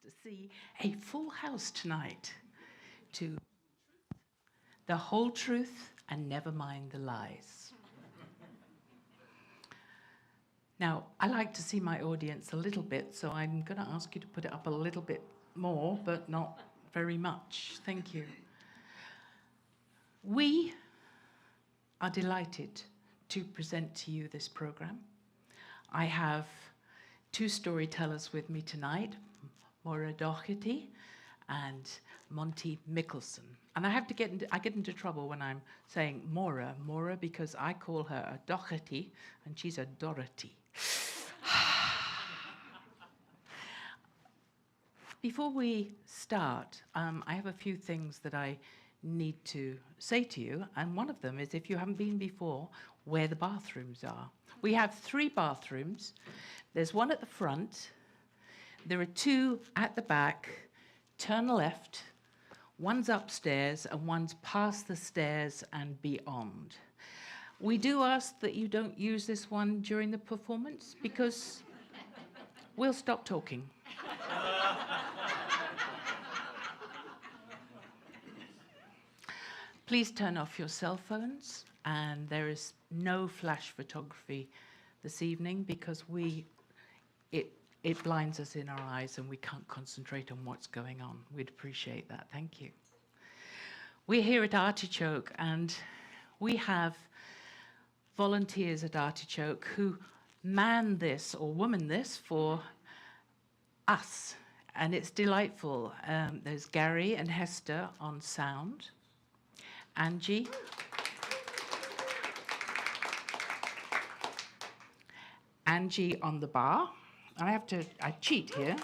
to see a full house tonight to the whole truth and never mind the lies. Now, I like to see my audience a little bit, so I'm going to ask you to put it up a little bit more, but not very much. Thank you. We are delighted to present to you this program. I have two storytellers with me tonight, Maura Doherty and Monty Mickelson. And I get into trouble when I'm saying Maura because I call her a Doherty and she's a Dorothy. Before we start, I have a few things that I need to say to you, and one of them is, if you haven't been before, where the bathrooms are. We have 3 bathrooms. There's one at the front, there are 2 at the back, turn left, one's upstairs and one's past the stairs and beyond. We do ask that you don't use this one during the performance because we'll stop talking. Please turn off your cell phones, and there is no flash photography this evening because it blinds us in our eyes and we can't concentrate on what's going on. We'd appreciate that. Thank you. We're here at Artichoke, and we have volunteers at Artichoke who man this or woman this for us, and it's delightful. There's Gary and Hester on sound, Angie, on the bar. I cheat here.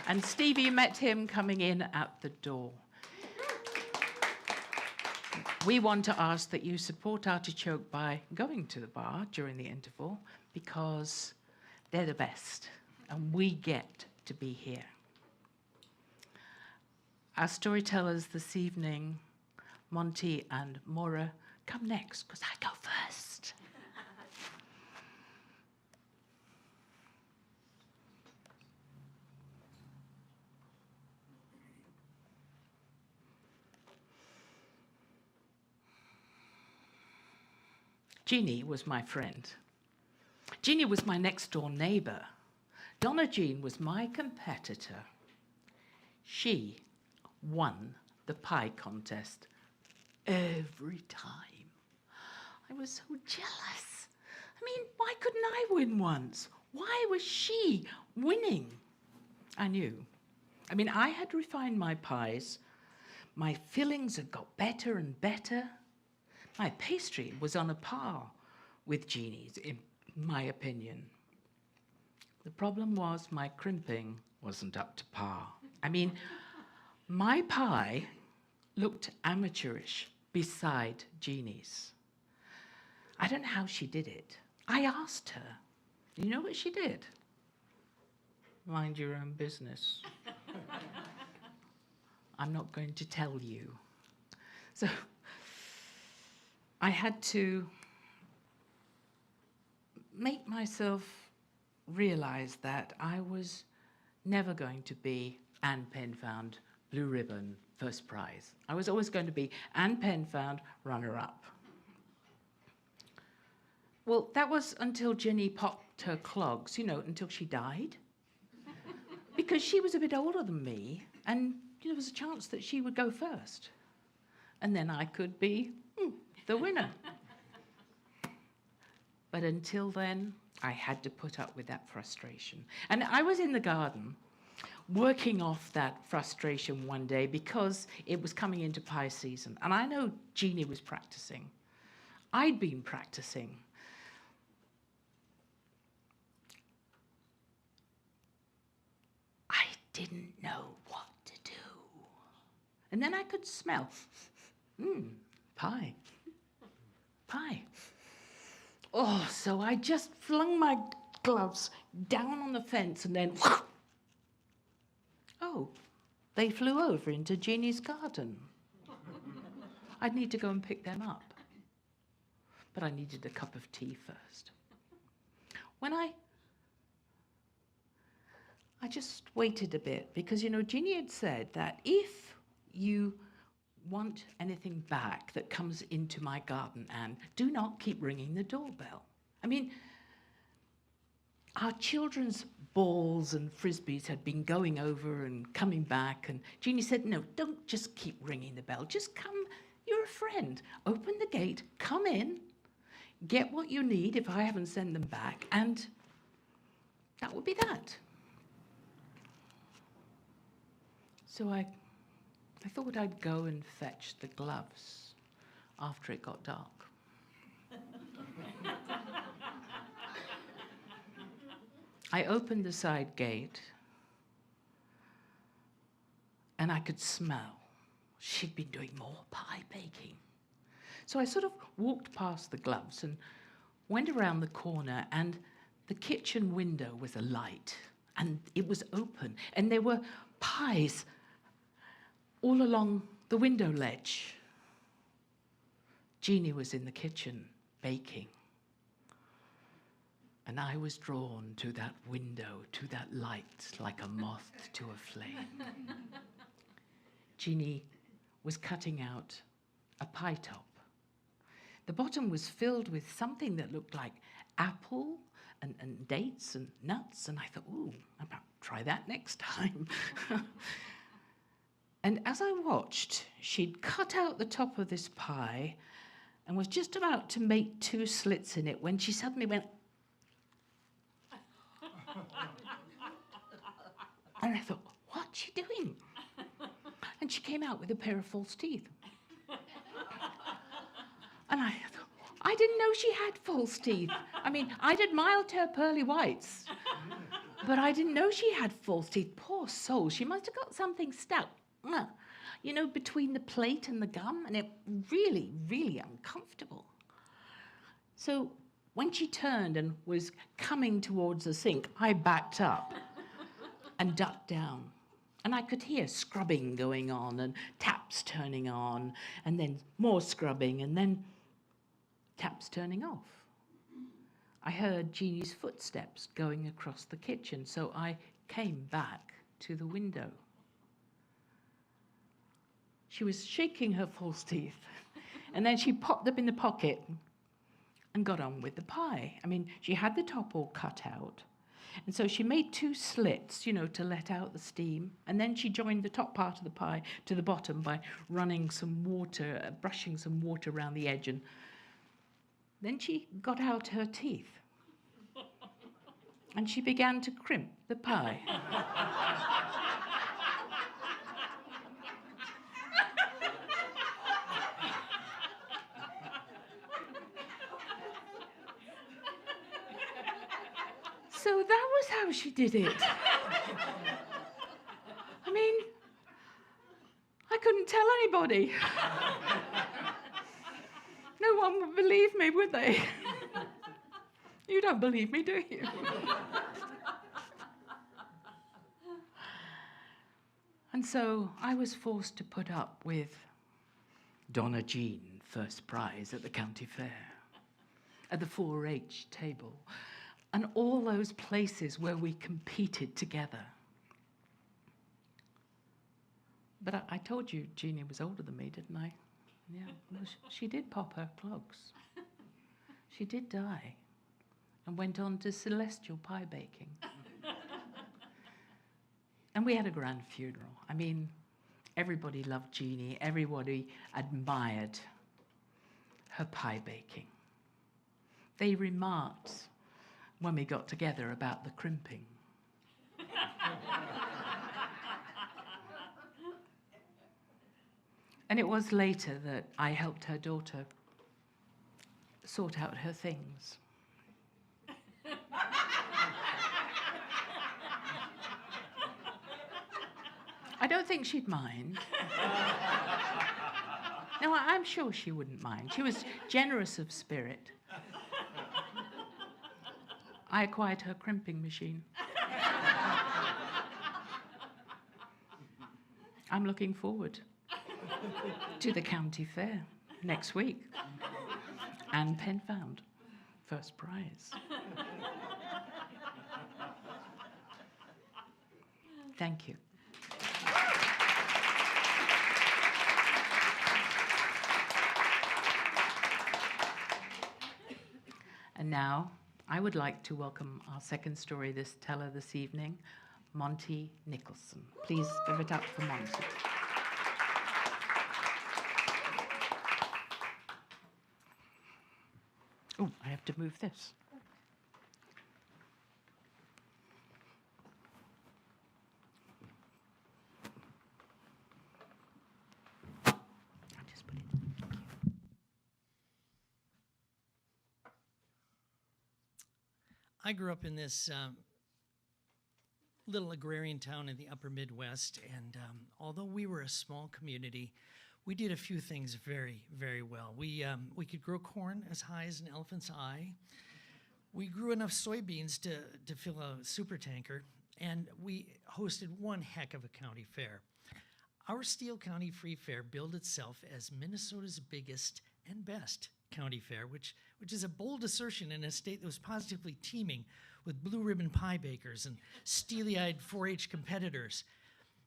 And Stevie, you met him coming in at the door. We want to ask that you support Artichoke by going to the bar during the interval because they're the best and we get to be here. Our storytellers this evening, Monty and Maura, come next because I go first. Jeannie was my friend. Jeannie was my next door neighbor. Donna Jean was my competitor. She won the pie contest every time. I was so jealous. I mean, why couldn't I win once? Why was she winning? I knew. I mean, I had refined my pies. My fillings had got better and better. My pastry was on a par with Jeannie's, in my opinion. The problem was my crimping wasn't up to par. I mean, my pie looked amateurish beside Jeannie's. I don't know how she did it. I asked her. You know what she did? Mind your own business. I'm not going to tell you. So I had to make myself realize that I was never going to be Anne Penfound, blue ribbon, first prize. I was always going to be Anne Penfound, runner-up. Well, that was until Jenny popped her clogs, until she died. Because she was a bit older than me, and there was a chance that she would go first. And then I could be the winner. But until then, I had to put up with that frustration. And I was in the garden working off that frustration one day because it was coming into pie season. And I know Jeannie was practicing. I'd been practicing. I didn't know what to do. And then I could smell, pie. Pie. Oh, so I just flung my gloves down on the fence and then, oh, they flew over into Jeannie's garden. I'd need to go and pick them up. But I needed a cup of tea first. When I I just waited a bit because, Jeannie had said that if you want anything back that comes into my garden, Anne, do not keep ringing the doorbell. I mean, our children's balls and frisbees had been going over and coming back, and Jeannie said, no, don't just keep ringing the bell. Just come, you're a friend. Open the gate, come in, get what you need if I haven't sent them back, and that would be that. So I thought I'd go and fetch the gloves after it got dark. I opened the side gate, and I could smell she'd been doing more pie baking. So I sort of walked past the gloves and went around the corner, and the kitchen window was alight, and it was open, and there were pies all along the window ledge. Jeannie was in the kitchen baking. And I was drawn to that window, to that light, like a moth to a flame. Jeannie was cutting out a pie top. The bottom was filled with something that looked like apple and dates and nuts, and I thought, ooh, I'll try that next time. And as I watched, she'd cut out the top of this pie and was just about to make 2 slits in it when she suddenly went, and I thought, what's she doing? And she came out with a pair of false teeth. And I thought, I didn't know she had false teeth. I mean, I'd admired her pearly whites, but I didn't know she had false teeth. Poor soul, she must have got something stuck, between the plate and the gum, and it really, really uncomfortable. So when she turned and was coming towards the sink, I backed up and ducked down. And I could hear scrubbing going on and taps turning on, and then more scrubbing, and then taps turning off. I heard Jeannie's footsteps going across the kitchen, so I came back to the window. She was shaking her false teeth, and then she popped them in the pocket and got on with the pie. I mean, she had the top all cut out, and so she made 2 slits, to let out the steam, and then she joined the top part of the pie to the bottom by running some water, brushing some water around the edge, and then she got out her teeth, and she began to crimp the pie. So that was how she did it. I mean, I couldn't tell anybody. No one would believe me, would they? You don't believe me, do you? And so I was forced to put up with Donna Jean, first prize at the county fair, at the 4-H table, and all those places where we competed together. But I told you Jeannie was older than me, didn't I? Yeah, well, she did pop her clogs. She did die and went on to celestial pie baking. And we had a grand funeral. I mean, everybody loved Jeannie. Everybody admired her pie baking. They remarked when we got together about the crimping. And it was later that I helped her daughter sort out her things. I don't think she'd mind. No, I'm sure she wouldn't mind. She was generous of spirit. I acquired her crimping machine. I'm looking forward to the county fair next week. And Penfound, first prize. Thank you. And now, I would like to welcome our second storyteller this evening, Monty Mickelson. Please give it up for Monty. Oh, I have to move this. I'll just put it. Thank you. I grew up in this little agrarian town in the upper Midwest, and although we were a small community, we did a few things very, very well. We could grow corn as high as an elephant's eye. We grew enough soybeans to fill a super tanker, and we hosted one heck of a county fair. Our Steele County Free Fair billed itself as Minnesota's biggest and best county fair, which is a bold assertion in a state that was positively teeming with blue ribbon pie bakers and steely-eyed 4-H competitors.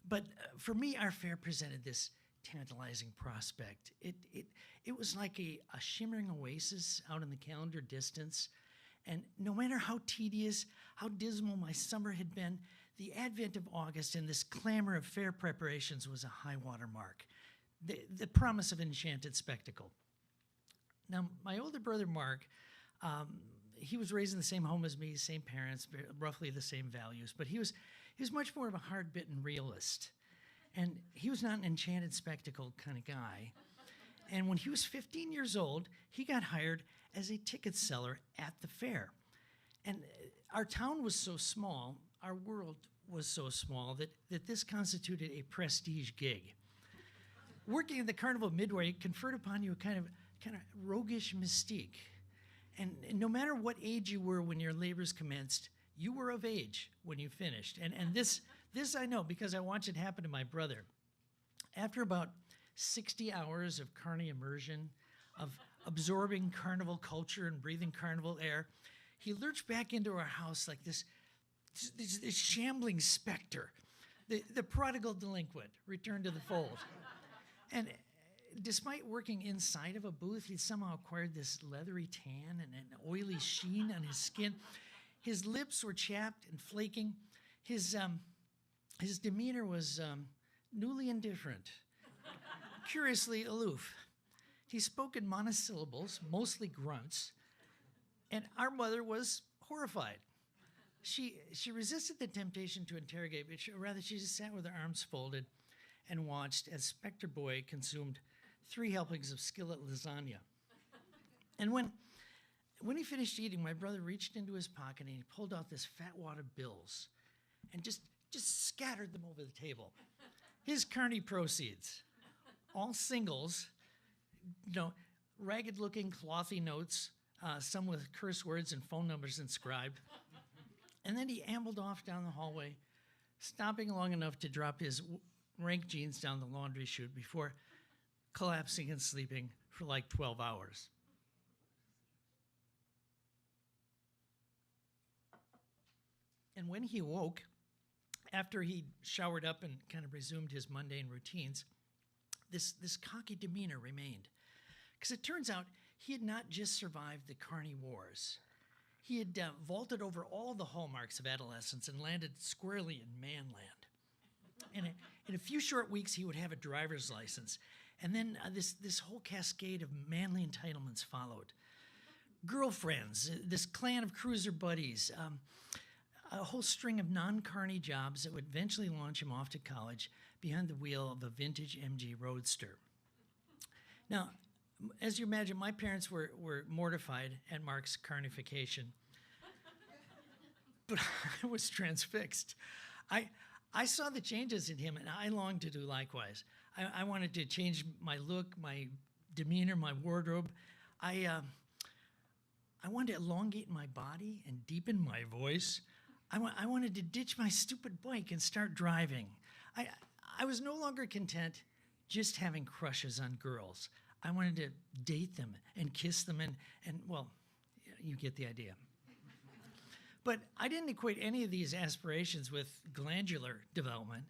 But for me, our fair presented this tantalizing prospect. It was like a shimmering oasis out in the calendar distance. And no matter how tedious, how dismal my summer had been, the advent of August and this clamor of fair preparations was a high water mark, the promise of an enchanted spectacle. Now, my older brother, Mark, he was raised in the same home as me, same parents, roughly the same values, but he was much more of a hard-bitten realist. And he was not an enchanted spectacle kind of guy. And when he was 15 years old, he got hired as a ticket seller at the fair. And our town was so small, our world was so small that this constituted a prestige gig. Working at the Carnival Midway conferred upon you a kind of roguish mystique. And no matter what age you were when your labors commenced, you were of age when you finished. And this I know because I watched it happen to my brother. After about 60 hours of carny immersion, of absorbing carnival culture and breathing carnival air, he lurched back into our house like this shambling specter. The prodigal delinquent returned to the fold. And despite working inside of a booth, he'd somehow acquired this leathery tan and an oily sheen on his skin. His lips were chapped and flaking. His demeanor was newly indifferent, curiously aloof. He spoke in monosyllables, mostly grunts, and our mother was horrified. She resisted the temptation to interrogate, but rather she just sat with her arms folded and watched as Spectre Boy consumed 3 helpings of skillet lasagna. And when he finished eating, my brother reached into his pocket and he pulled out this fat wad of bills and just scattered them over the table. His carny proceeds, all singles, ragged-looking clothy notes, some with curse words and phone numbers inscribed. And then he ambled off down the hallway, stopping long enough to drop his rank jeans down the laundry chute before collapsing and sleeping for like 12 hours. And when he woke, after he'd showered up and kind of resumed his mundane routines, this cocky demeanor remained. Because it turns out he had not just survived the carny wars. He had vaulted over all the hallmarks of adolescence and landed squarely in manland. And in a few short weeks, he would have a driver's license. And then this whole cascade of manly entitlements followed. Girlfriends, this clan of cruiser buddies, a whole string of non-carny jobs that would eventually launch him off to college behind the wheel of a vintage MG Roadster. Now, as you imagine, my parents were mortified at Mark's carnification, but I was transfixed. I saw the changes in him, and I longed to do likewise. I wanted to change my look, my demeanor, my wardrobe. I wanted to elongate my body and deepen my voice. I wanted to ditch my stupid bike and start driving. I was no longer content just having crushes on girls. I wanted to date them and kiss them and well, you get the idea. But I didn't equate any of these aspirations with glandular development.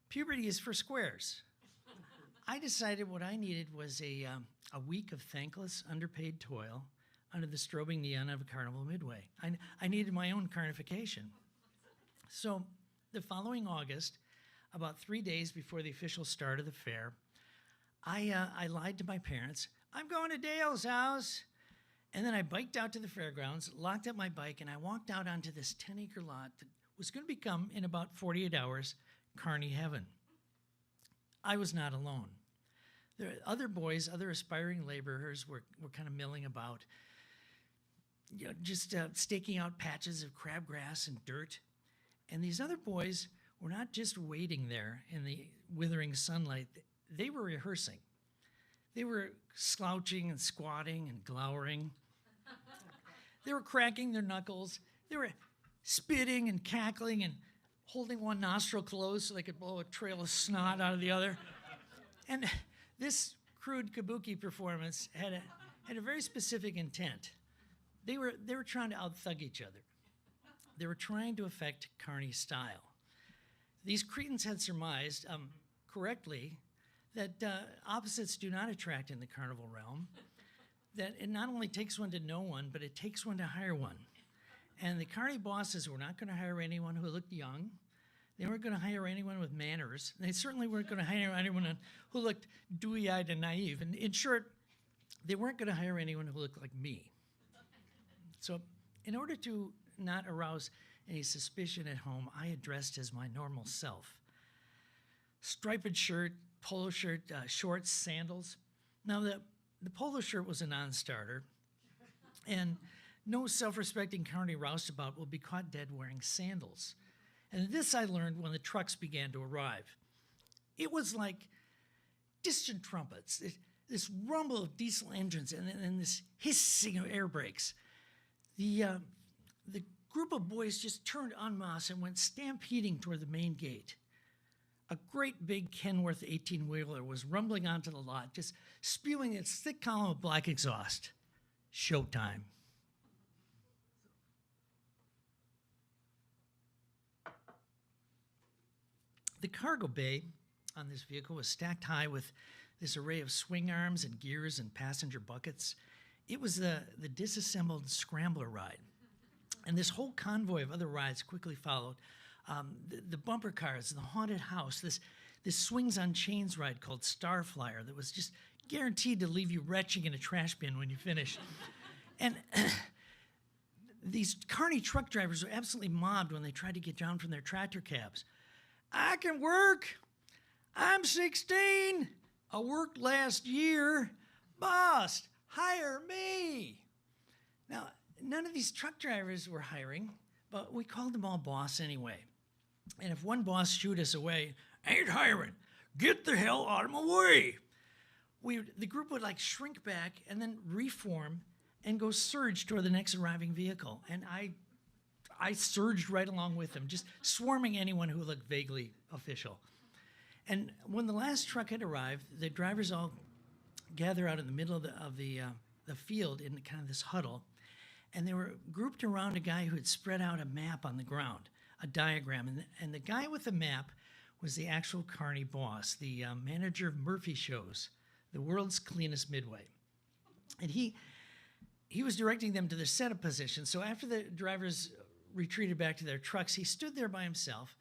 Puberty is for squares. I decided what I needed was a week of thankless, underpaid toil under the strobing neon of a carnival midway. I needed my own carnification. So the following August, about 3 days before the official start of the fair, I lied to my parents. I'm going to Dale's house. And then I biked out to the fairgrounds, locked up my bike, and I walked out onto this 10-acre lot that was going to become, in about 48 hours, carny heaven. I was not alone. There other boys, other aspiring laborers were kind of milling about, just staking out patches of crabgrass and dirt. And these other boys were not just waiting there in the withering sunlight. They were rehearsing. They were slouching and squatting and glowering. They were cracking their knuckles. They were spitting and cackling and holding one nostril closed so they could blow a trail of snot out of the other. And this crude kabuki performance had a very specific intent. They were trying to out-thug each other. They were trying to affect carny style. These cretins had surmised, correctly, that opposites do not attract in the carnival realm, that it not only takes one to know one, but it takes one to hire one. And the carny bosses were not going to hire anyone who looked young. They weren't going to hire anyone with manners. They certainly weren't going to hire anyone who looked dewy-eyed and naive. And in short, they weren't going to hire anyone who looked like me. So in order to not arouse any suspicion at home, I addressed as my normal self. Striped shirt, polo shirt, shorts, sandals. Now, the polo shirt was a non-starter, and no self-respecting carny roustabout will be caught dead wearing sandals. And this I learned when the trucks began to arrive. It was like distant trumpets, this rumble of diesel engines, and this hissing of air brakes. The group of boys just turned en masse and went stampeding toward the main gate. A great big Kenworth 18-wheeler was rumbling onto the lot, just spewing its thick column of black exhaust. Showtime. The cargo bay on this vehicle was stacked high with this array of swing arms and gears and passenger buckets. It was the disassembled scrambler ride. And this whole convoy of other rides quickly followed. The bumper cars, the haunted house, this swings on chains ride called Starflyer that was just guaranteed to leave you retching in a trash bin when you finish. And these carny truck drivers were absolutely mobbed when they tried to get down from their tractor cabs. I can work. I'm 16. I worked last year. Boss, hire me. Now, none of these truck drivers were hiring, but we called them all boss anyway. And if one boss shooed us away, ain't hiring. Get the hell out of my way. The group would like shrink back and then reform and go surge toward the next arriving vehicle. And I surged right along with them, just swarming anyone who looked vaguely official. And when the last truck had arrived, the drivers all gather out in the middle of the field in kind of this huddle. And they were grouped around a guy who had spread out a map on the ground, a diagram. And the guy with the map was the actual carny boss, the manager of Murphy Shows, the world's cleanest midway. And he was directing them to their setup position. So after the drivers retreated back to their trucks, he stood there by himself,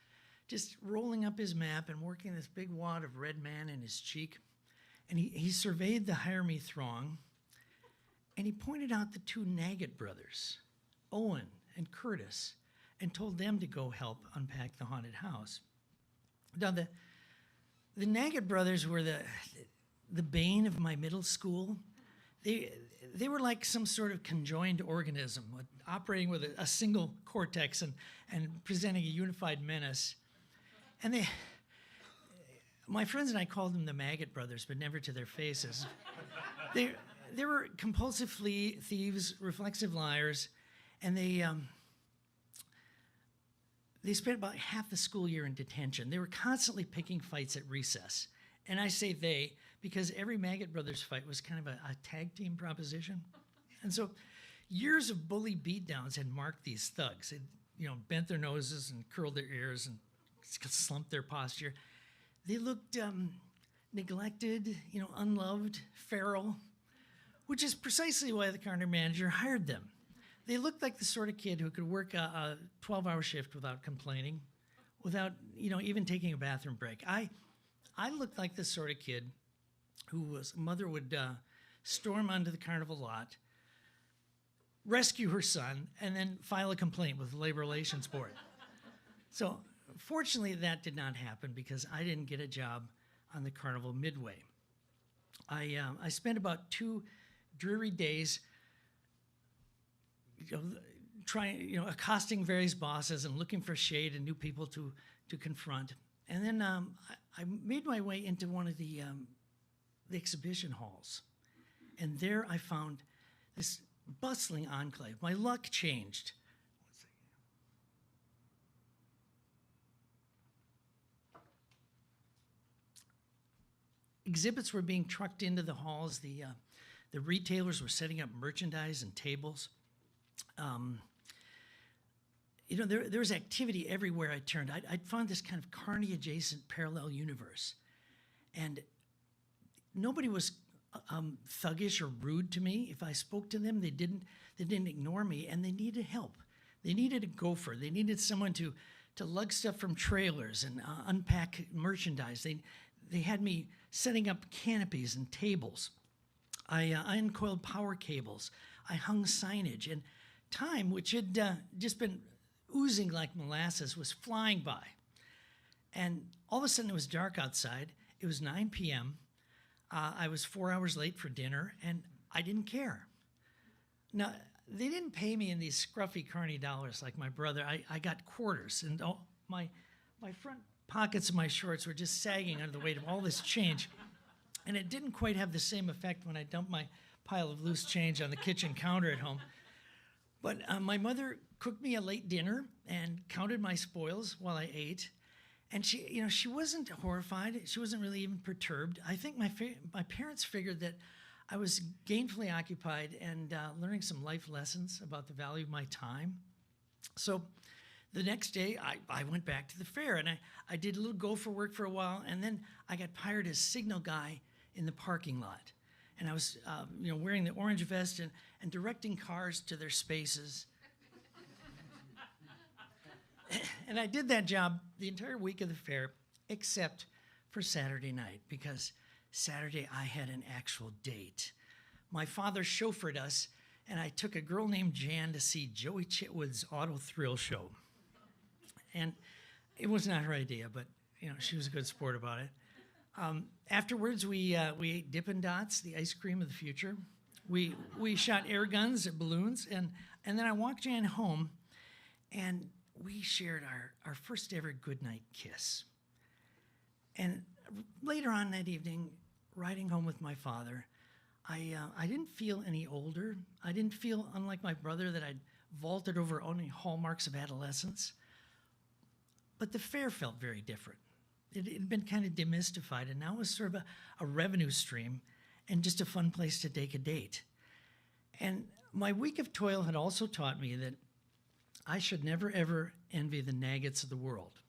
just rolling up his map and working this big wad of red man in his cheek. And he surveyed the hire me throng. And he pointed out the two Naggett brothers, Owen and Curtis, and told them to go help unpack the haunted house. Now, the Naggett brothers were the bane of my middle school. They were like some sort of conjoined organism, operating with a single cortex and presenting a unified menace. And my friends and I called them the Maggot brothers, but never to their faces. They were compulsive thieves, reflexive liars, and they spent about half the school year in detention. They were constantly picking fights at recess. And I say they because every Maggot Brothers fight was kind of a tag team proposition. And so Years of bully beatdowns had marked these thugs. They, bent their noses and curled their ears and slumped their posture. They looked neglected, unloved, feral, which is precisely why the counter manager hired them. They looked like the sort of kid who could work a 12-hour shift without complaining, without, even taking a bathroom break. I looked like the sort of kid whose mother would storm onto the carnival lot, rescue her son, and then file a complaint with the Labor Relations Board. So fortunately, that did not happen because I didn't get a job on the Carnival Midway. I spent about 2 dreary days accosting various bosses and looking for shade and new people to confront. And then I made my way into one of the exhibition halls. And there I found this bustling enclave. My luck changed. Exhibits were being trucked into the halls. The retailers were setting up merchandise and tables. There was activity everywhere I turned. I'd found this kind of carny-adjacent parallel universe. And nobody was thuggish or rude to me. If I spoke to them, they didn't ignore me, and they needed help. They needed a gopher. They needed someone to lug stuff from trailers and unpack merchandise. They had me setting up canopies and tables. I uncoiled power cables. I hung signage, and time, which had just been oozing like molasses, was flying by. And all of a sudden, it was dark outside. It was 9 p.m. I was 4 hours late for dinner, and I didn't care. Now, they didn't pay me in these scruffy, carny dollars like my brother. I got quarters, and my front pockets of my shorts were just sagging under the weight of all this change. And it didn't quite have the same effect when I dumped my pile of loose change on the kitchen counter at home. But my mother cooked me a late dinner and counted my spoils while I ate. And she wasn't horrified. She wasn't really even perturbed. I think my parents figured that I was gainfully occupied and learning some life lessons about the value of my time. So the next day, I went back to the fair, and I did a little gopher work for a while, and then I got hired as signal guy in the parking lot. And I was wearing the orange vest and directing cars to their spaces. And I did that job the entire week of the fair, except for Saturday night, because Saturday I had an actual date. My father chauffeured us, and I took a girl named Jan to see Joey Chitwood's Auto Thrill show. And it was not her idea, but she was a good sport about it. Afterwards, we ate Dippin' Dots, the ice cream of the future. We shot air guns at balloons, and then I walked Jan home, and we shared our first ever goodnight kiss. And later on that evening, riding home with my father, I didn't feel any older. I didn't feel, unlike my brother, that I'd vaulted over only hallmarks of adolescence. But the fair felt very different. It had been kind of demystified, and now it was sort of a revenue stream and just a fun place to take a date. And my week of toil had also taught me that I should never, ever envy the Naggets of the world,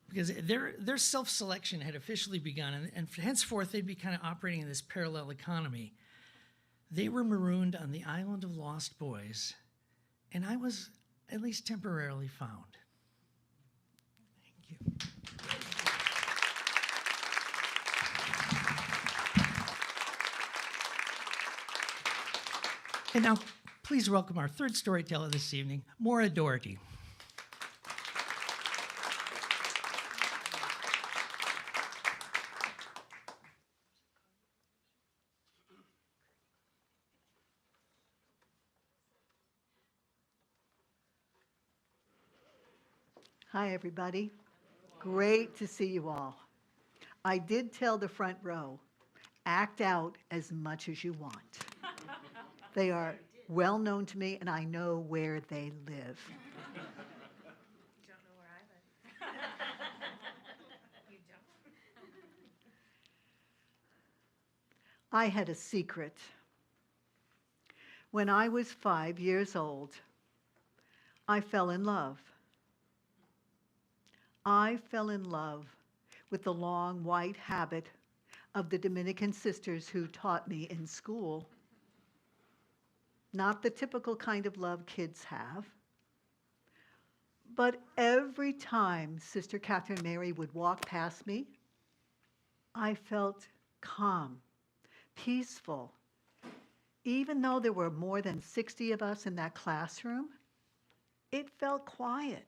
because their self-selection had officially begun, and henceforth they'd be kind of operating in this parallel economy. They were marooned on the island of lost boys, and I was at least temporarily found. Thank you. And now, please welcome our third storyteller this evening, Maura Doherty. Hi, everybody. Great to see you all. I did tell the front row, act out as much as you want. They are well known to me, and I know where they live. You don't know where I live. You don't? I had a secret. When I was 5 years old, I fell in love. I fell in love with the long white habit of the Dominican sisters who taught me in school. Not the typical kind of love kids have, but every time Sister Catherine Mary would walk past me, I felt calm, peaceful. Even though there were more than 60 of us in that classroom, it felt quiet.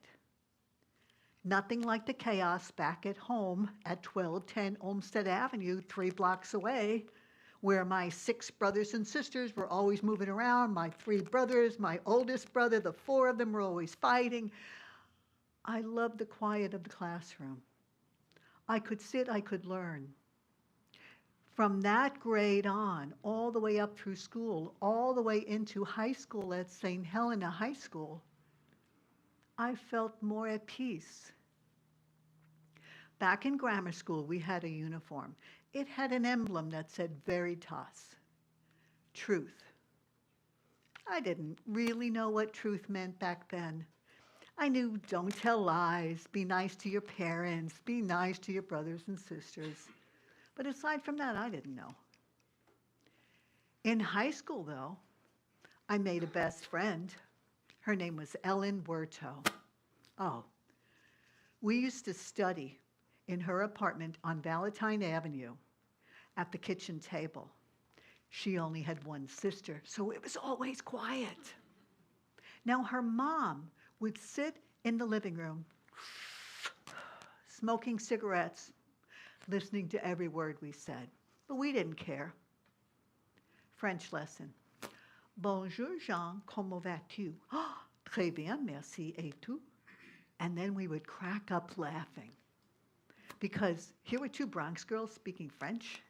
Nothing like the chaos back at home at 1210 Olmsted Avenue, 3 blocks away, where my 6 brothers and sisters were always moving around, my 3 brothers, my oldest brother, the 4 of them were always fighting. I loved the quiet of the classroom. I could sit, I could learn. From that grade on, all the way up through school, all the way into high school at St. Helena High School, I felt more at peace. Back in grammar school, we had a uniform. It had an emblem that said Veritas, truth. I didn't really know what truth meant back then. I knew don't tell lies, be nice to your parents, be nice to your brothers and sisters. But aside from that, I didn't know. In high school, though, I made a best friend. Her name was Ellen Werto. Oh, we used to study in her apartment on Valentine Avenue at the kitchen table. She only had one sister, so it was always quiet. Now, her mom would sit in the living room, smoking cigarettes, listening to every word we said, but we didn't care. French lesson. Bonjour, Jean, comment vas-tu? Oh, très bien, merci, et tu? And then we would crack up laughing. Because here were 2 Bronx girls speaking French.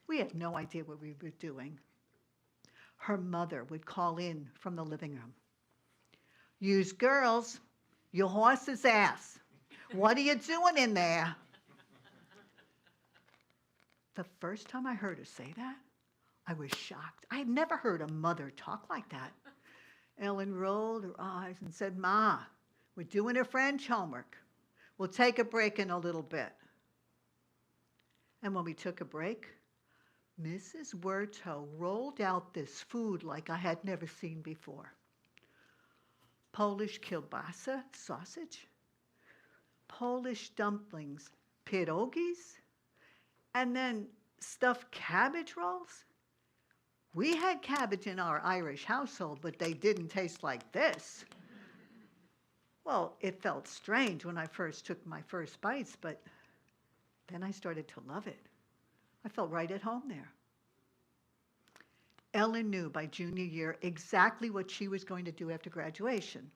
We had no idea what we were doing. Her mother would call in from the living room. "Yous girls, your horse's ass. What are you doing in there?" The first time I heard her say that, I was shocked. I had never heard a mother talk like that. Ellen rolled her eyes and said, "Ma, we're doing her French homework. We'll take a break in a little bit." And when we took a break, Mrs. Werto rolled out this food like I had never seen before. Polish kielbasa, sausage, Polish dumplings, pierogies, and then stuffed cabbage rolls. We had cabbage in our Irish household, but they didn't taste like this. Well, it felt strange when I first took my first bites, but then I started to love it. I felt right at home there. Ellen knew by junior year exactly what she was going to do after graduation.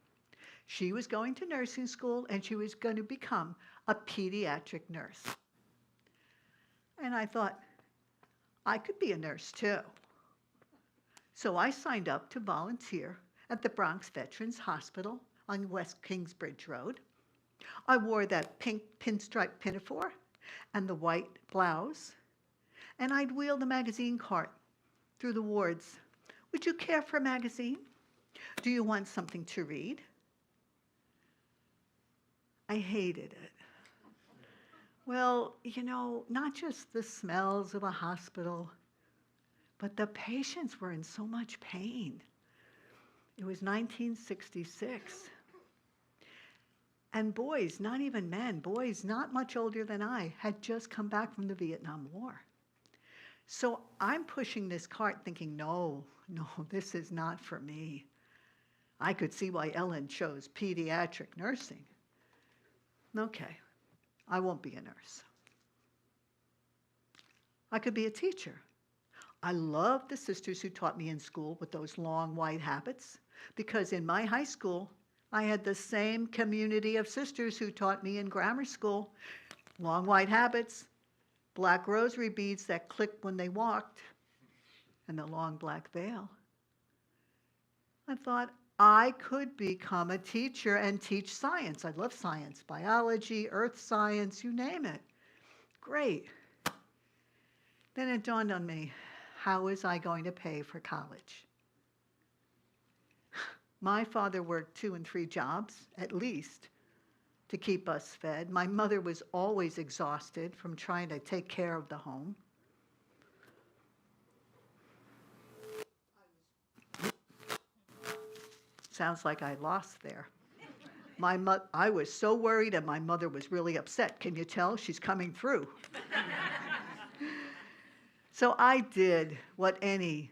She was going to nursing school, and she was going to become a pediatric nurse. And I thought, I could be a nurse too. So I signed up to volunteer at the Bronx Veterans Hospital on West Kingsbridge Road. I wore that pink pinstripe pinafore and the white blouse, and I'd wheel the magazine cart through the wards. "Would you care for a magazine? Do you want something to read?" I hated it. Well, not just the smells of a hospital, but the patients were in so much pain. It was 1966. And boys, not even men, boys not much older than I, had just come back from the Vietnam War. So I'm pushing this cart thinking, no, this is not for me. I could see why Ellen chose pediatric nursing. Okay, I won't be a nurse. I could be a teacher. I loved the sisters who taught me in school with those long white habits, because in my high school, I had the same community of sisters who taught me in grammar school. Long white habits, black rosary beads that clicked when they walked, and the long black veil. I thought I could become a teacher and teach science. I love science, biology, earth science, you name it. Great. Then it dawned on me, how was I going to pay for college? My father worked 2 and 3 jobs, at least, to keep us fed. My mother was always exhausted from trying to take care of the home. Sounds like I lost there. I was so worried, and my mother was really upset. Can you tell? She's coming through. So I did what any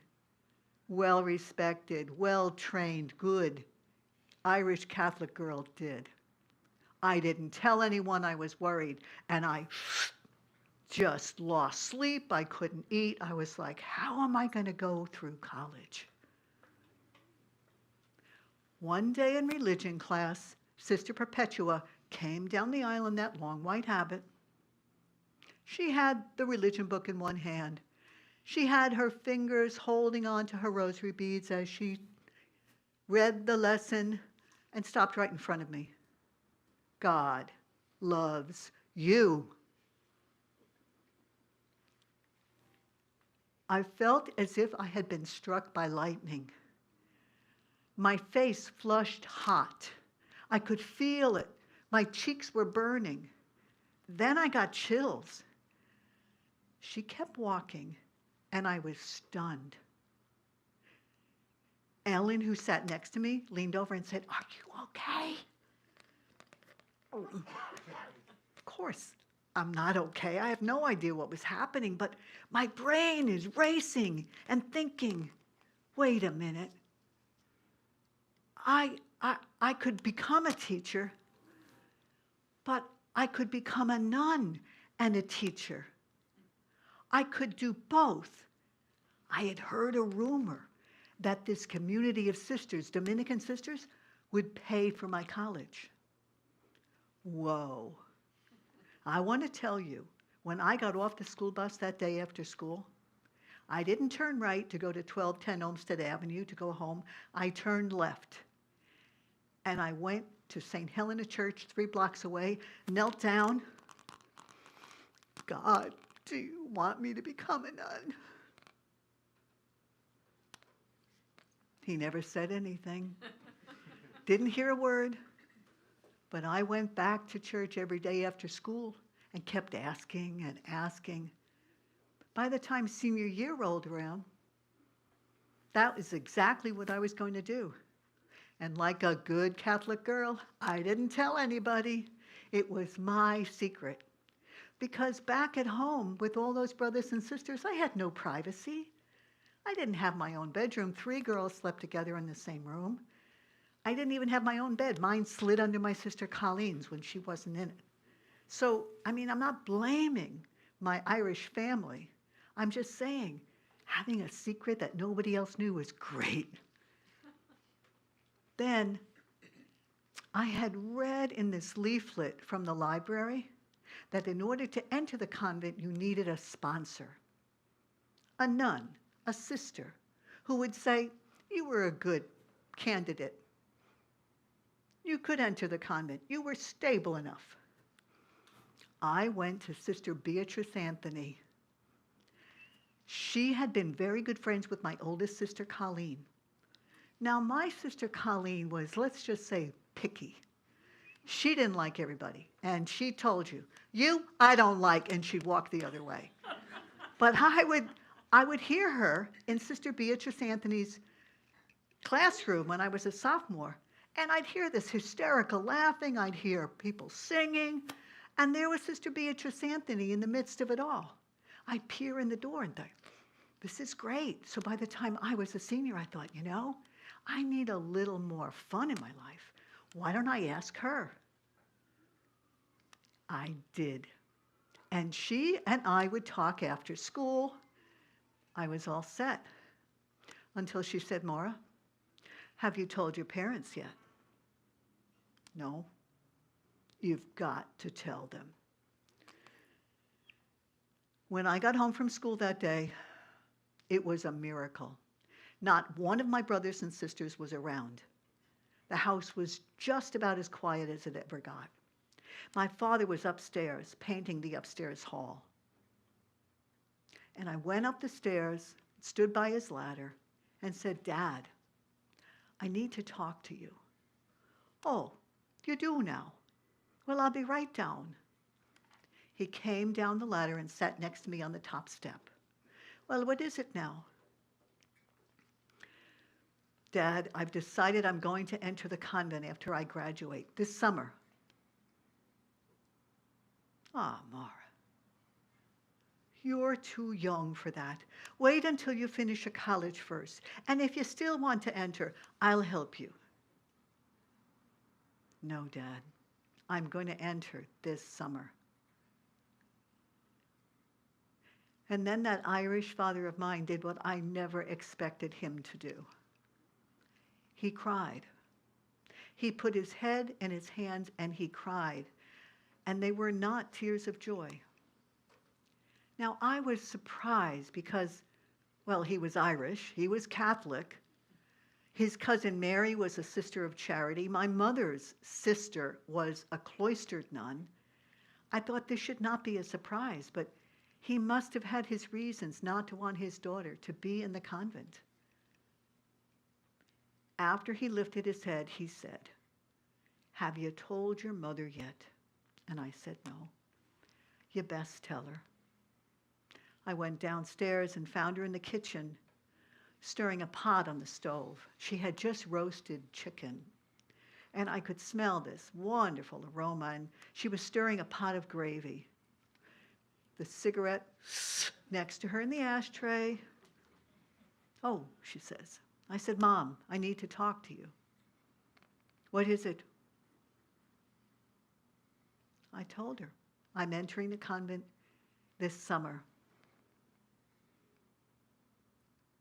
well-respected, well-trained, good Irish Catholic girl did. I didn't tell anyone I was worried, and I just lost sleep. I couldn't eat. I was like, how am I going to go through college? One day in religion class, Sister Perpetua came down the aisle in that long white habit. She had the religion book in one hand. She had her fingers holding on to her rosary beads as she read the lesson and stopped right in front of me. God loves you. I felt as if I had been struck by lightning. My face flushed hot. I could feel it. My cheeks were burning. Then I got chills. She kept walking, and I was stunned. Ellen, who sat next to me, leaned over and said, "Are you okay?" Oh, of course, I'm not okay. I have no idea what was happening, but my brain is racing and thinking, wait a minute. I could become a teacher, but I could become a nun and a teacher. I could do both. I had heard a rumor that this community of sisters, Dominican sisters, would pay for my college. Whoa. I want to tell you, when I got off the school bus that day after school, I didn't turn right to go to 1210 Olmsted Avenue to go home. I turned left. And I went to St. Helena Church 3 blocks away, knelt down. God, do you want me to become a nun? He never said anything. Didn't hear a word. But I went back to church every day after school and kept asking and asking. By the time senior year rolled around, that was exactly what I was going to do. And like a good Catholic girl, I didn't tell anybody. It was my secret. Because back at home with all those brothers and sisters, I had no privacy. I didn't have my own bedroom. 3 girls slept together in the same room. I didn't even have my own bed. Mine slid under my sister Colleen's when she wasn't in it. So, I'm not blaming my Irish family. I'm just saying, having a secret that nobody else knew was great. Then, I had read in this leaflet from the library that in order to enter the convent, you needed a sponsor, a nun, a sister, who would say, you were a good candidate. You could enter the convent. You were stable enough. I went to Sister Beatrice Anthony. She had been very good friends with my oldest sister, Colleen. Now, my sister Colleen was, let's just say, picky. She didn't like everybody, and she told you, I don't like, and she'd walk the other way. But I would hear her in Sister Beatrice Anthony's classroom when I was a sophomore, and I'd hear this hysterical laughing, I'd hear people singing, and there was Sister Beatrice Anthony in the midst of it all. I'd peer in the door and think, this is great. So by the time I was a senior, I thought, I need a little more fun in my life. Why don't I ask her? I did. And she and I would talk after school. I was all set until she said, Maura, have you told your parents yet? No. You've got to tell them. When I got home from school that day, it was a miracle. Not one of my brothers and sisters was around. The house was just about as quiet as it ever got. My father was upstairs, painting the upstairs hall. And I went up the stairs, stood by his ladder, and said, Dad, I need to talk to you. Oh, you do now? Well, I'll be right down. He came down the ladder and sat next to me on the top step. Well, what is it now? Dad, I've decided I'm going to enter the convent after I graduate this summer. Ah, Maura, you're too young for that. Wait until you finish your college first. And if you still want to enter, I'll help you. No, Dad, I'm going to enter this summer. And then that Irish father of mine did what I never expected him to do. He cried. He put his head in his hands and he cried. And they were not tears of joy. Now, I was surprised because, well, he was Irish, he was Catholic. His cousin Mary was a sister of charity. My mother's sister was a cloistered nun. I thought this should not be a surprise, but he must have had his reasons not to want his daughter to be in the convent. After he lifted his head, he said, "Have you told your mother yet?" And I said, "No." "You best tell her." I went downstairs and found her in the kitchen, stirring a pot on the stove. She had just roasted chicken, and I could smell this wonderful aroma, and she was stirring a pot of gravy. The cigarette next to her in the ashtray. "Oh," she says. I said, "Mom, I need to talk to you." "What is it?" I told her, "I'm entering the convent this summer."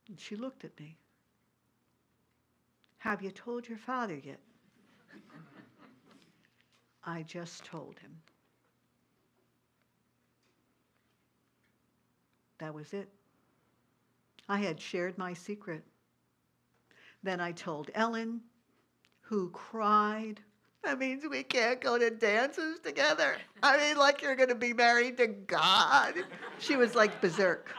And she looked at me. "Have you told your father yet?" I just told him. That was it. I had shared my secret. Then I told Ellen, who cried. "That means we can't go to dances together. I mean, like you're going to be married to God." She was like berserk.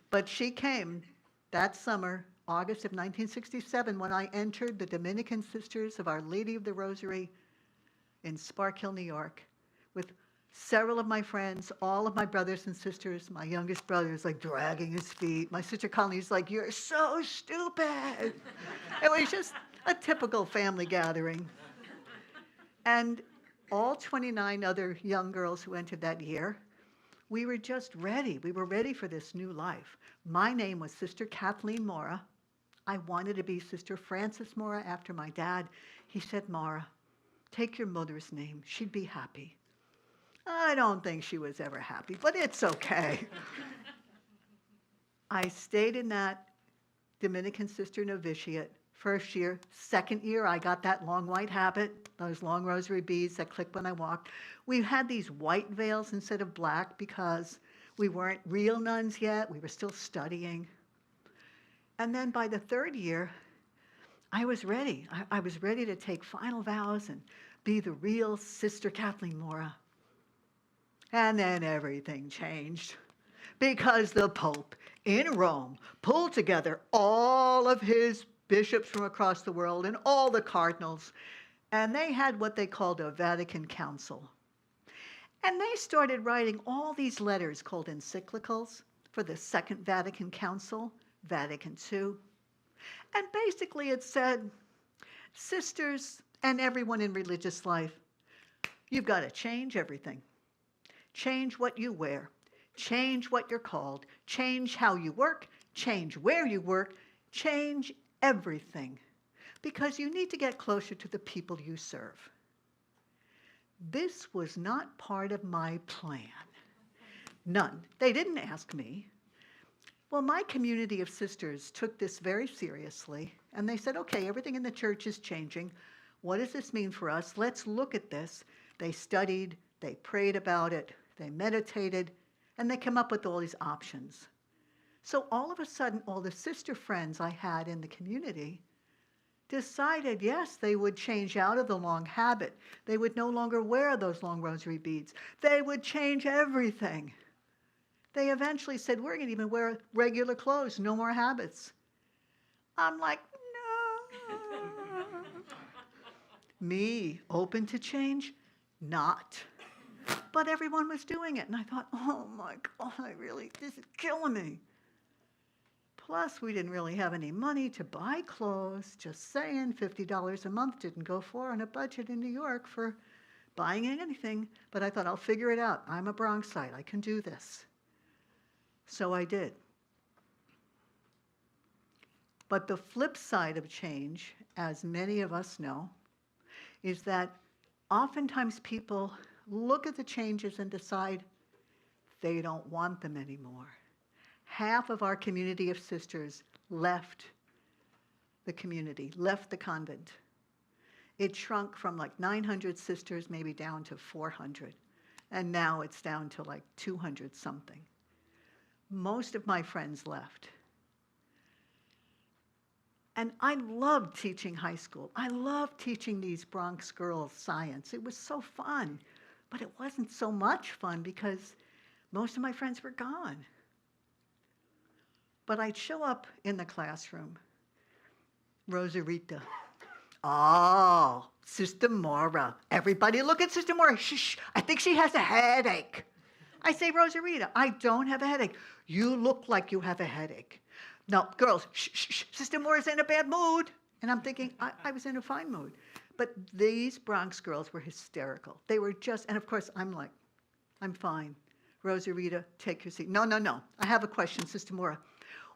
But she came that summer, August of 1967, when I entered the Dominican Sisters of Our Lady of the Rosary in Spark Hill, New York, with several of my friends, all of my brothers and sisters. My youngest brother is like dragging his feet. My sister Connie's like, "You're so stupid." It was just a typical family gathering. And all 29 other young girls who entered that year, we were just ready. We were ready for this new life. My name was Sister Kathleen Maura. I wanted to be Sister Frances Maura after my dad. He said, "Maura, take your mother's name. She'd be happy." I don't think she was ever happy, but it's okay. I stayed in that Dominican sister novitiate first year. Second year, I got that long white habit, those long rosary beads that click when I walked. We had these white veils instead of black because we weren't real nuns yet. We were still studying. And then by the third year, I was ready. I was ready to take final vows and be the real Sister Kathleen Maura. And then everything changed because the Pope in Rome pulled together all of his bishops from across the world and all the cardinals, and they had what they called a Vatican Council. And they started writing all these letters called encyclicals for the Second Vatican Council, Vatican II. And basically it said, sisters and everyone in religious life, you've got to change everything. Change what you wear, change what you're called, change how you work, change where you work, change everything, because you need to get closer to the people you serve. This was not part of my plan. None. They didn't ask me. Well, my community of sisters took this very seriously, and they said, "Okay, everything in the church is changing. What does this mean for us? Let's look at this." They studied, they prayed about it, they meditated, and they came up with all these options. So all of a sudden, all the sister friends I had in the community decided, yes, they would change out of the long habit. They would no longer wear those long rosary beads. They would change everything. They eventually said, "We're going to even wear regular clothes, no more habits." I'm like, no. Me, open to change? Not. But everyone was doing it, and I thought, oh my God, this is killing me. Plus, we didn't really have any money to buy clothes. Just saying, $50 a month didn't go far on a budget in New York for buying anything. But I thought, I'll figure it out. I'm a Bronxite. I can do this. So I did. But the flip side of change, as many of us know, is that oftentimes people look at the changes and decide they don't want them anymore. Half of our community of sisters left the community, left the convent. It shrunk from like 900 sisters maybe down to 400. And now it's down to like 200 something. Most of my friends left. And I loved teaching high school. I loved teaching these Bronx girls science. It was so fun. But it wasn't so much fun because most of my friends were gone. But I'd show up in the classroom. Rosarita. Oh, Sister Maura. Everybody look at Sister Maura. Shh, I think she has a headache. I say, Rosarita, I don't have a headache. You look like you have a headache. No, girls, shh, shh, shh. Sister Maura's in a bad mood. And I'm thinking, I was in a fine mood. But these Bronx girls were hysterical. They were just, and of course, I'm like, I'm fine. Rosarita, take your seat. No, no, no. I have a question, Sister Maura.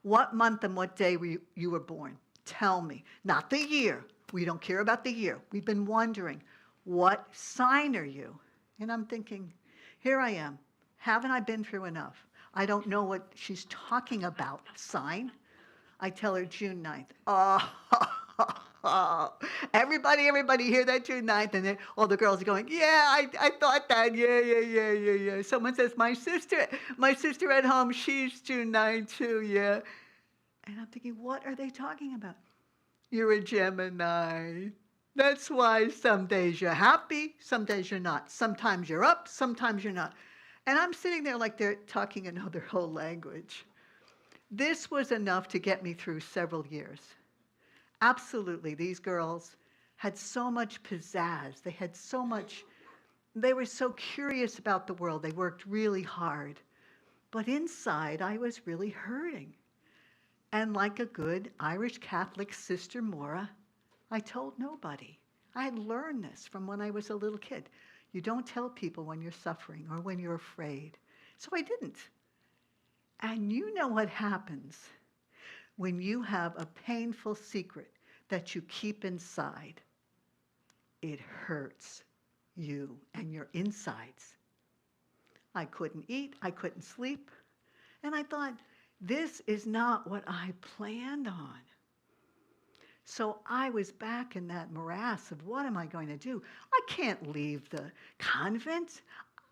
What month and what day you were born? Tell me. Not the year. We don't care about the year. We've been wondering, what sign are you? And I'm thinking, here I am. Haven't I been through enough? I don't know what she's talking about, sign. I tell her June 9th. Oh, everybody hear that June 9th? And then all the girls are going, yeah, I thought that. Yeah. Someone says, my sister at home, she's June 9th too, yeah. And I'm thinking, what are they talking about? You're a Gemini. That's why some days you're happy, some days you're not. Sometimes you're up, sometimes you're not. And I'm sitting there like they're talking another whole language. This was enough to get me through several years. Absolutely, these girls had so much pizzazz. They were so curious about the world. They worked really hard. But inside, I was really hurting. And like a good Irish Catholic Sister Maura, I told nobody. I had learned this from when I was a little kid. You don't tell people when you're suffering or when you're afraid. So I didn't. And you know what happens when you have a painful secret that you keep inside. It hurts you and your insides. I couldn't eat, I couldn't sleep, and I thought, this is not what I planned on. So I was back in that morass of what am I going to do? I can't leave the convent.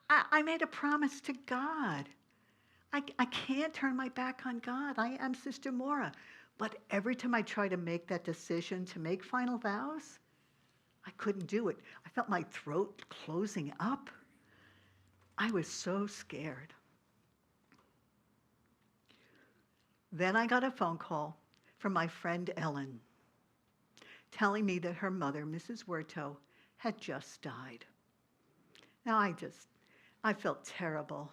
I made a promise to God. I can't turn my back on God. I am Sister Maura. But every time I try to make that decision to make final vows, I couldn't do it. I felt my throat closing up. I was so scared. Then I got a phone call from my friend Ellen, telling me that her mother, Mrs. Werto, had just died. Now I felt terrible.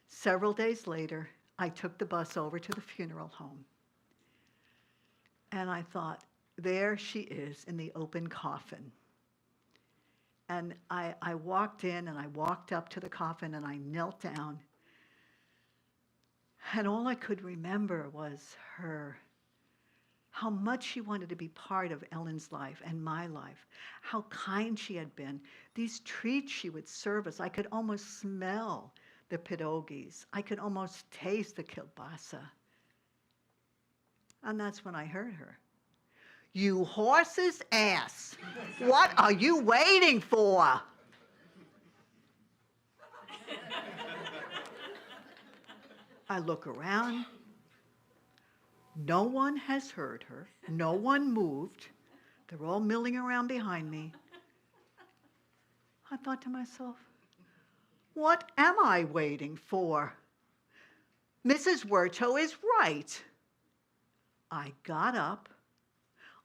Several days later, I took the bus over to the funeral home. And I thought, there she is in the open coffin. And I walked in and I walked up to the coffin and I knelt down. And all I could remember was how much she wanted to be part of Ellen's life and my life, how kind she had been. These treats she would serve us, I could almost smell the pierogies. I could almost taste the kielbasa. And that's when I heard her. You horse's ass, what are you waiting for? I look around. No one has heard her. No one moved. They're all milling around behind me. I thought to myself, what am I waiting for? Mrs. Werto is right. I got up.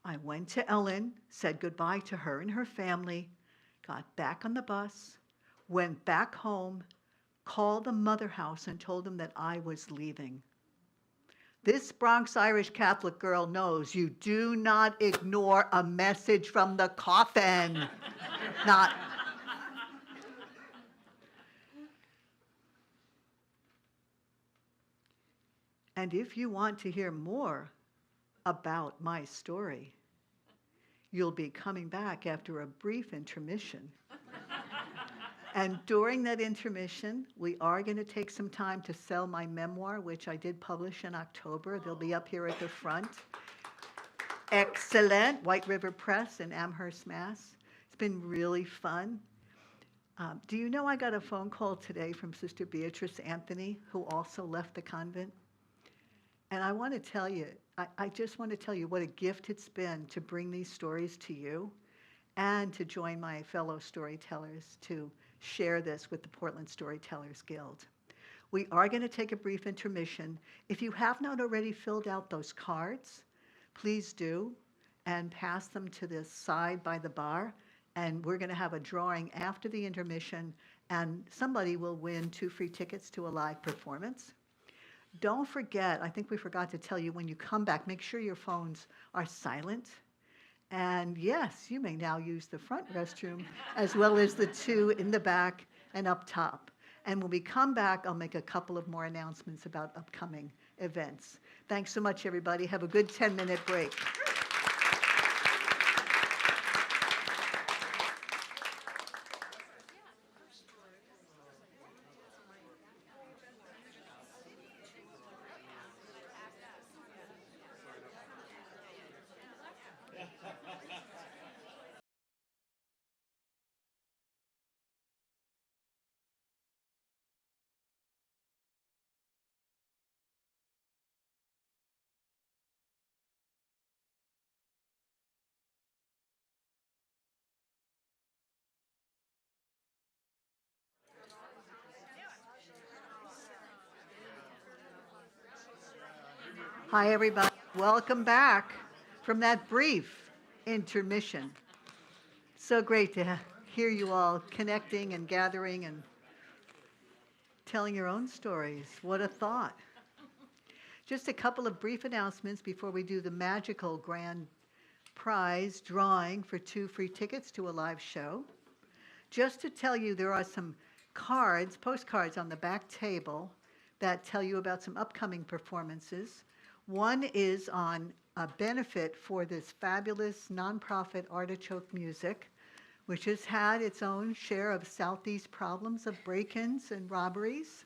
I went to Ellen, said goodbye to her and her family, got back on the bus, went back home, called the mother house and told them that I was leaving. This Bronx Irish Catholic girl knows you do not ignore a message from the coffin. Not. And if you want to hear more about my story, you'll be coming back after a brief intermission. And during that intermission, we are going to take some time to sell my memoir, which I did publish in October. They'll be up here at the front. Excellent, White River Press in Amherst, Mass. It's been really fun. Do you know I got a phone call today from Sister Beatrice Anthony, who also left the convent? And I want to tell you, I just want to tell you what a gift it's been to bring these stories to you and to join my fellow storytellers to share this with the Portland Storytellers Guild. We are going to take a brief intermission. If you have not already filled out those cards, please do and pass them to this side by the bar. And we're going to have a drawing after the intermission, and somebody will win 2 free tickets to a live performance. Don't forget, I think we forgot to tell you, when you come back, make sure your phones are silent. And yes, you may now use the front restroom as well as the 2 in the back and up top. And when we come back, I'll make a couple of more announcements about upcoming events. Thanks so much, everybody. Have a good 10-minute break. Hi, everybody. Welcome back from that brief intermission. So great to hear you all connecting and gathering and telling your own stories. What a thought. Just a couple of brief announcements before we do the magical grand prize drawing for 2 free tickets to a live show. Just to tell you, there are some cards, postcards on the back table that tell you about some upcoming performances. One is on a benefit for this fabulous nonprofit Artichoke Music, which has had its own share of Southeast problems of break-ins and robberies.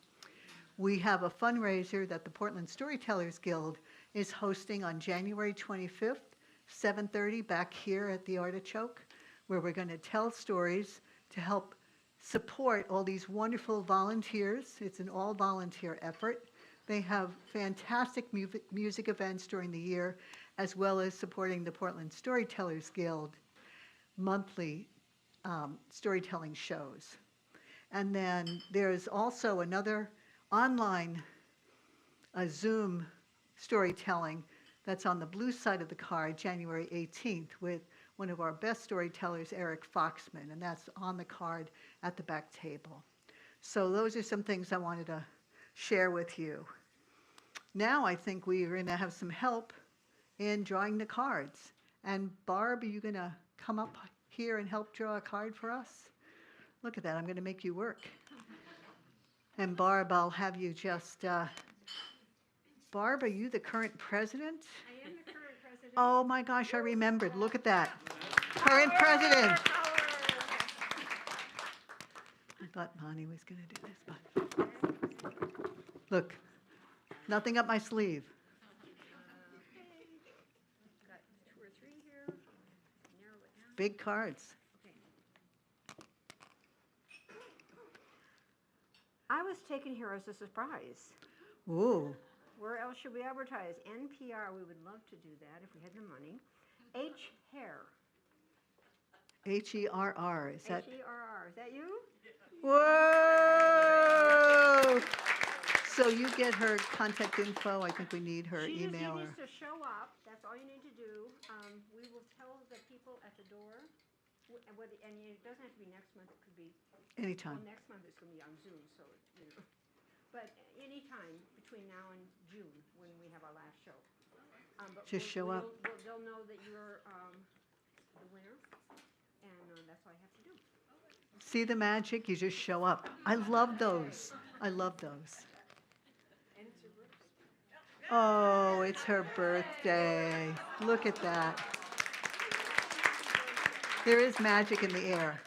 We have a fundraiser that the Portland Storytellers Guild is hosting on January 25th, 7:30, back here at the Artichoke, where we're going to tell stories to help support all these wonderful volunteers. It's an all-volunteer effort. They have fantastic music events during the year, as well as supporting the Portland Storytellers Guild monthly storytelling shows. And then there's also another online Zoom storytelling that's on the blue side of the card, January 18th, with one of our best storytellers, Eric Foxman, and that's on the card at the back table. So those are some things I wanted to share with you. Now I think we are going to have some help in drawing the cards. And Barb, are you going to come up here and help draw a card for us? Look at that, I'm going to make you work. And Barb, I'll have you just, Barb, are you the current president? I am the current president. Oh my gosh, I remembered, look at that. Current president. I thought Bonnie was going to do this, but look, nothing up my sleeve. Got 2 or 3 here. Narrow it down. Big cards. Okay. I was taken here as a surprise. Ooh, Where else should we advertise? NPR, we would love to do that if we had the money. H. Hair. H-E-R-R, is that? H-E-R-R, is that you? Whoa! So you get her contact info. I think we need her She email. needs to show up, that's all you need to do. We will tell the people at the door, and it doesn't have to be next month, it could be, Anytime. well, next month it's gonna be on Zoom, so, you know. But anytime between now and June, when we have our last show. But Just show up. They'll know that you're the winner, and that's all you have to do. See the magic? You just show up. I love those. I love those. Oh, it's her birthday. Look at that. There is magic in the air.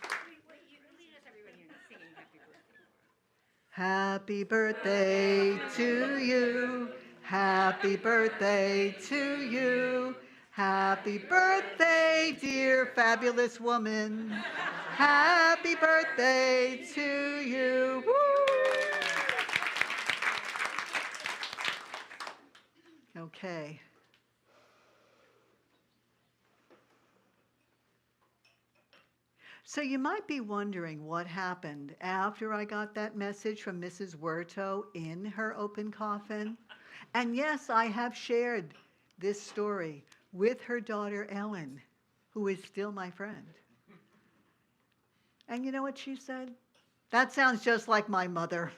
Happy birthday to you. Happy birthday to you. Happy birthday, dear fabulous woman. Happy birthday to you. Woo! Okay. So you might be wondering what happened after I got that message from Mrs. Werto in her open coffin. And yes, I have shared this story with her daughter Ellen, who is still my friend. And you know what she said? That sounds just like my mother.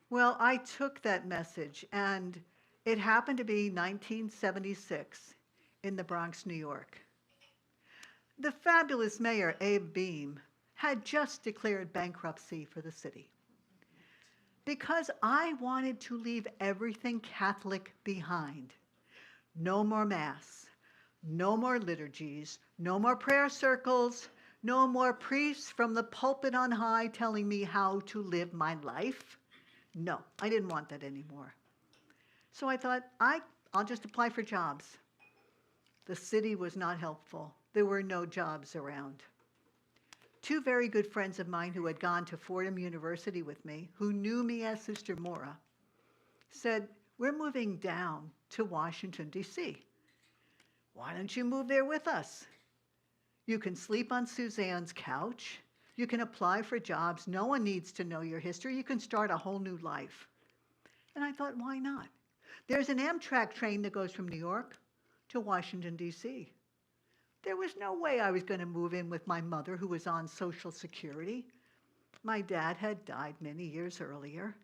Well, I took that message, and it happened to be 1976 in the Bronx, New York. The fabulous mayor, Abe Beame, had just declared bankruptcy for the city. Because I wanted to leave everything Catholic behind. No more Mass, no more liturgies, no more prayer circles, no more priests from the pulpit on high telling me how to live my life. No, I didn't want that anymore. So I thought, I'll just apply for jobs. The city was not helpful. There were no jobs around. Two very good friends of mine who had gone to Fordham University with me, who knew me as Sister Maura, said, we're moving down to Washington, D.C. Why don't you move there with us? You can sleep on Suzanne's couch. You can apply for jobs. No one needs to know your history. You can start a whole new life. And I thought, why not? There's an Amtrak train that goes from New York to Washington, D.C. There was no way I was going to move in with my mother, who was on Social Security. My dad had died many years earlier.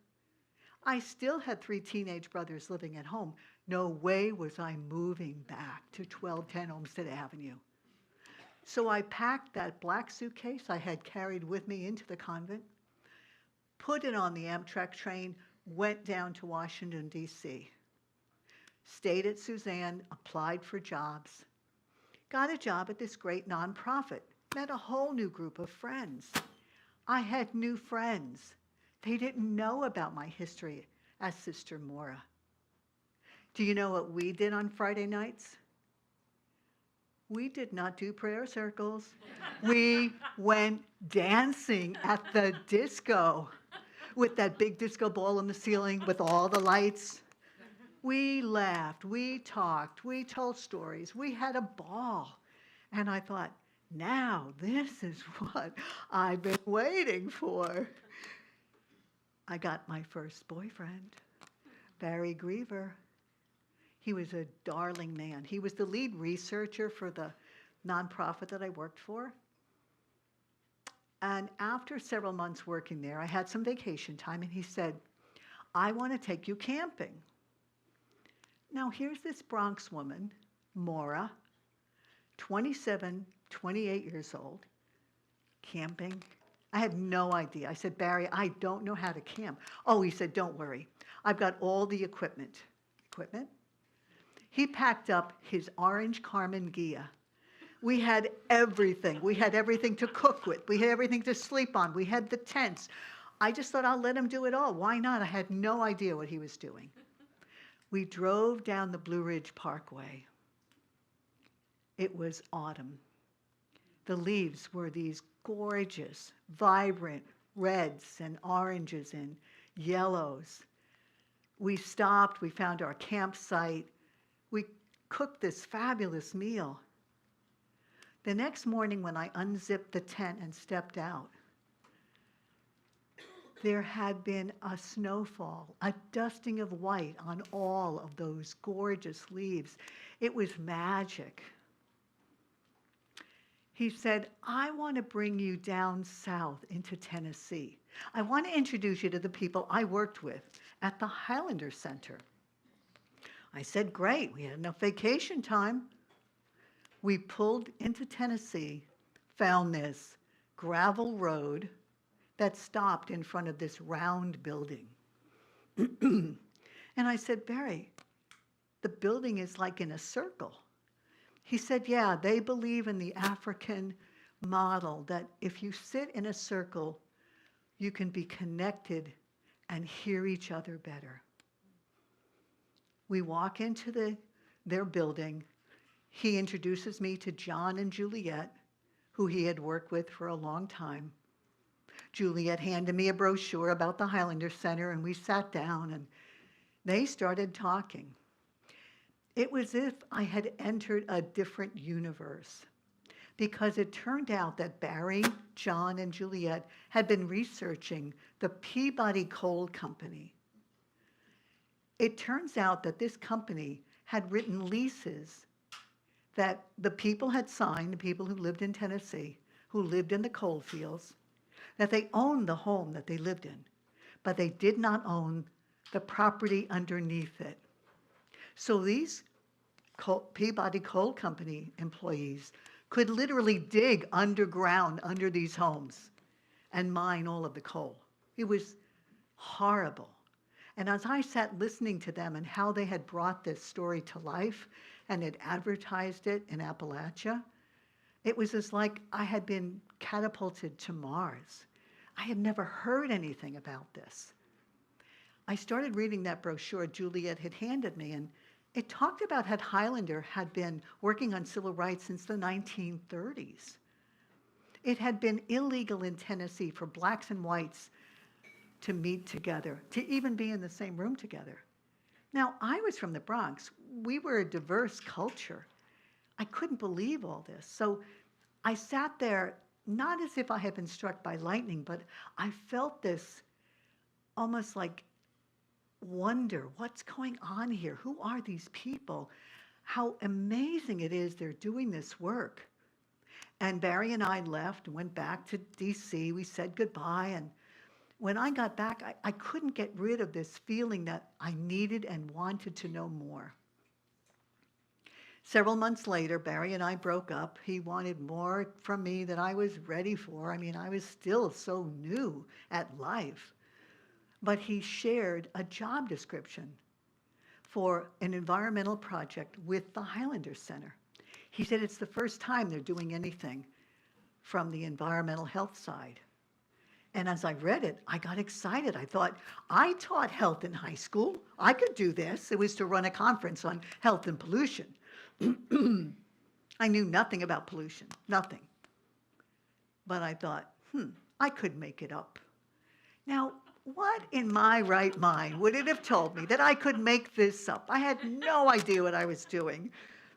I still had 3 teenage brothers living at home. No way was I moving back to 1210 Olmsted Avenue. So I packed that black suitcase I had carried with me into the convent, put it on the Amtrak train, went down to Washington, D.C., stayed at Suzanne, applied for jobs, got a job at this great nonprofit, met a whole new group of friends. I had new friends. They didn't know about my history as Sister Maura. Do you know what we did on Friday nights? We did not do prayer circles. We went dancing at the disco with that big disco ball on the ceiling with all the lights. We laughed, we talked, we told stories, we had a ball. And I thought, now this is what I've been waiting for. I got my first boyfriend, Barry Griever. He was a darling man. He was the lead researcher for the nonprofit that I worked for. And after several months working there, I had some vacation time, and he said, I want to take you camping. Now, here's this Bronx woman, Maura, 27, 28 years old, camping. I had no idea. I said, Barry, I don't know how to camp. Oh, he said, don't worry. I've got all the equipment. Equipment? He packed up his orange Carmen Ghia. We had everything. We had everything to cook with. We had everything to sleep on. We had the tents. I just thought, I'll let him do it all. Why not? I had no idea what he was doing. We drove down the Blue Ridge Parkway. It was autumn. The leaves were these gorgeous, vibrant reds and oranges and yellows. We stopped. We found our campsite. We cooked this fabulous meal. The next morning when I unzipped the tent and stepped out, there had been a snowfall, a dusting of white on all of those gorgeous leaves. It was magic. He said, I want to bring you down south into Tennessee. I want to introduce you to the people I worked with at the Highlander Center. I said, great, we had enough vacation time. We pulled into Tennessee, found this gravel road that stopped in front of this round building. And I said, Barry, the building is like in a circle. He said, yeah, they believe in the African model that if you sit in a circle, you can be connected and hear each other better. We walk into their building. He introduces me to John and Juliet, who he had worked with for a long time. Juliet handed me a brochure about the Highlander Center, and we sat down, and they started talking. It was as if I had entered a different universe, because it turned out that Barry, John, and Juliet had been researching the Peabody Coal Company. It turns out that this company had written leases that the people had signed, the people who lived in Tennessee, who lived in the coal fields, that they owned the home that they lived in, but they did not own the property underneath it. So these Peabody Coal Company employees could literally dig underground under these homes and mine all of the coal. It was horrible. And as I sat listening to them and how they had brought this story to life and had advertised it in Appalachia, it was as like I had been catapulted to Mars. I had never heard anything about this. I started reading that brochure Juliet had handed me, and it talked about how Highlander had been working on civil rights since the 1930s. It had been illegal in Tennessee for blacks and whites to meet together, to even be in the same room together. Now, I was from the Bronx. We were a diverse culture. I couldn't believe all this. So I sat there, not as if I had been struck by lightning, but I felt this almost like wonder, what's going on here? Who are these people? How amazing it is they're doing this work. And Barry and I left and went back to DC. We said goodbye. And when I got back, I couldn't get rid of this feeling that I needed and wanted to know more. Several months later, Barry and I broke up. He wanted more from me than I was ready for. I mean, I was still so new at life. But he shared a job description for an environmental project with the Highlander Center. He said it's the first time they're doing anything from the environmental health side. And as I read it, I got excited. I thought, I taught health in high school. I could do this. It was to run a conference on health and pollution. I knew nothing about pollution, nothing. But I thought, I could make it up. Now, what in my right mind would it have told me that I could make this up? I had no idea what I was doing.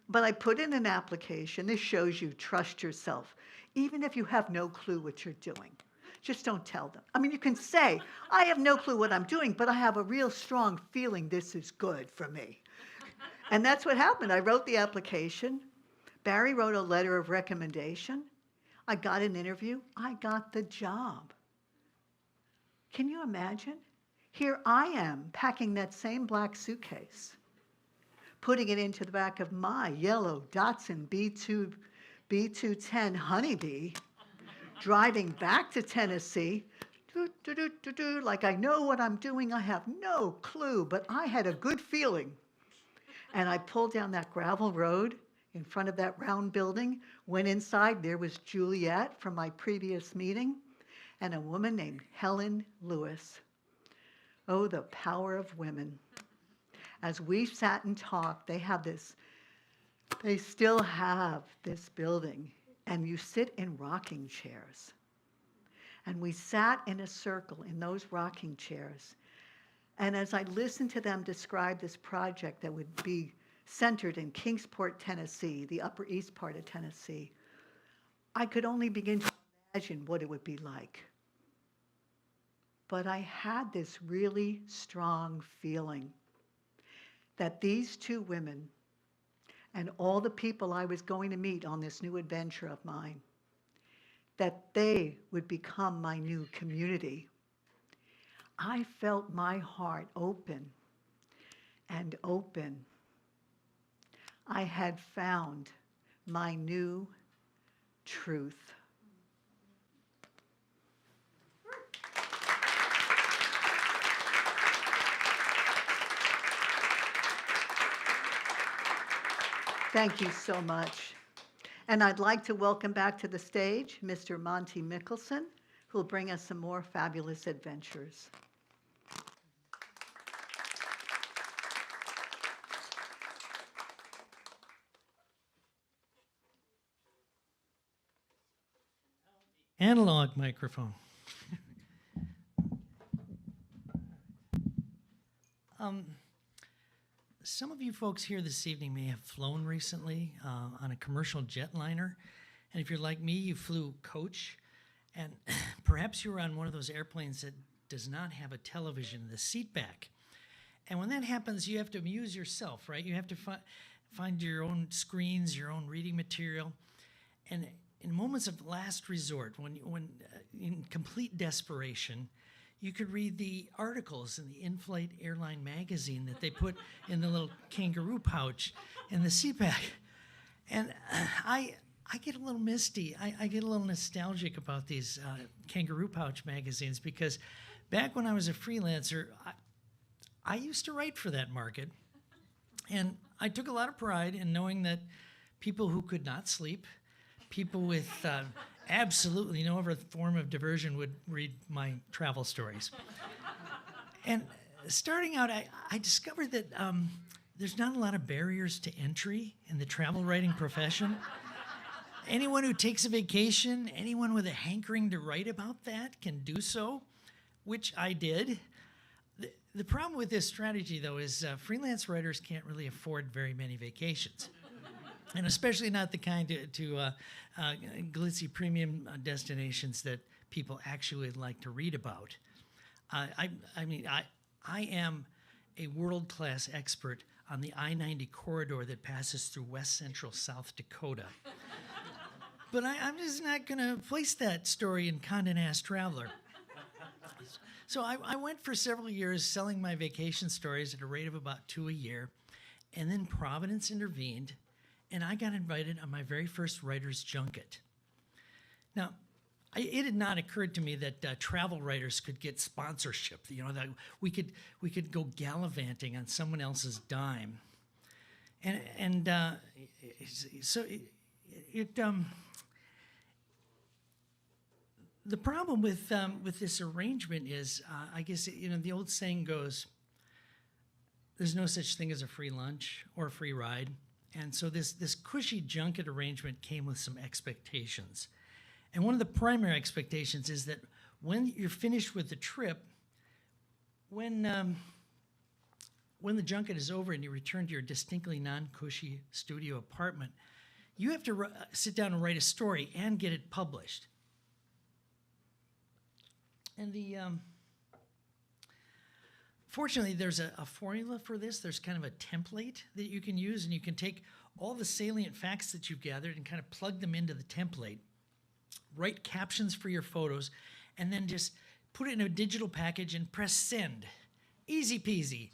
But I put in an application. This shows you trust yourself, even if you have no clue what you're doing. Just don't tell them. I mean, you can say, I have no clue what I'm doing, but I have a real strong feeling this is good for me. And that's what happened. I wrote the application. Barry wrote a letter of recommendation. I got an interview. I got the job. Can you imagine? Here I am packing that same black suitcase, putting it into the back of my yellow Datsun B210 Honeybee, driving back to Tennessee, like I know what I'm doing. I have no clue, but I had a good feeling. And I pulled down that gravel road in front of that round building, went inside. There was Juliet from my previous meeting and a woman named Helen Lewis. Oh, the power of women. As we sat and talked, they still have this building, and you sit in rocking chairs. And we sat in a circle in those rocking chairs. And as I listened to them describe this project that would be centered in Kingsport, Tennessee, the Upper East part of Tennessee, I could only begin to imagine what it would be like. but I had this really strong feeling that these two women and all the people I was going to meet on this new adventure of mine, that they would become my new community. I felt my heart open and open. I had found my new truth. Thank you so much. And I'd like to welcome back to the stage Mr. Monty Mickelson, who will bring us some more fabulous adventures. Analog microphone. Some of you folks here this evening may have flown recently on a commercial jetliner. And if you're like me, you flew coach. And perhaps you were on one of those airplanes that does not have a television in the seat back. And when that happens, you have to amuse yourself, right? You have to find your own screens, your own reading material. And in moments of last resort, when in complete desperation, you could read the articles in the in-flight airline magazine that they put in the little kangaroo pouch in the seat back. And I get a little misty. I get a little nostalgic about these kangaroo pouch magazines because back when I was a freelancer, I used to write for that market. And I took a lot of pride in knowing that people who could not sleep, people with absolutely no other form of diversion would read my travel stories. And starting out, I discovered that there's not a lot of barriers to entry in the travel writing profession. Anyone who takes a vacation, anyone with a hankering to write about that can do so, which I did. The problem with this strategy, though, is freelance writers can't really afford very many vacations. And especially not the kind to glitzy premium destinations that people actually like to read about. I am a world-class expert on the I-90 corridor that passes through west central South Dakota. But I'm just not going to place that story in Condé Nast Traveler. So I went for several years selling my vacation stories at a rate of about 2 a year, and then Providence intervened, and I got invited on my very first writer's junket. Now, it had not occurred to me that travel writers could get sponsorship. You know, that we could go gallivanting on someone else's dime, the problem with this arrangement is, I guess the old saying goes, "There's no such thing as a free lunch or a free ride." And so this cushy junket arrangement came with some expectations. And one of the primary expectations is that when you're finished with the trip, when the junket is over and you return to your distinctly non-cushy studio apartment, you have to sit down and write a story and get it published. And fortunately, there's a formula for this. There's kind of a template that you can use, and you can take all the salient facts that you've gathered and kind of plug them into the template, write captions for your photos, and then just put it in a digital package and press send. Easy peasy,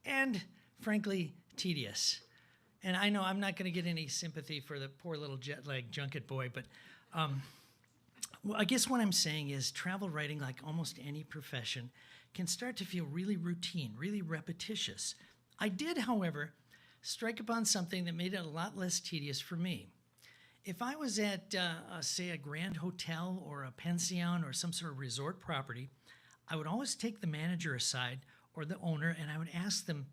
and frankly, tedious. And I know I'm not going to get any sympathy for the poor little jet-lagged junket boy, but well, I guess what I'm saying is travel writing, like almost any profession, can start to feel really routine, really repetitious. I did, however, strike upon something that made it a lot less tedious for me. If I was at, say, a grand hotel or a pension or some sort of resort property, I would always take the manager aside or the owner, and I would ask them,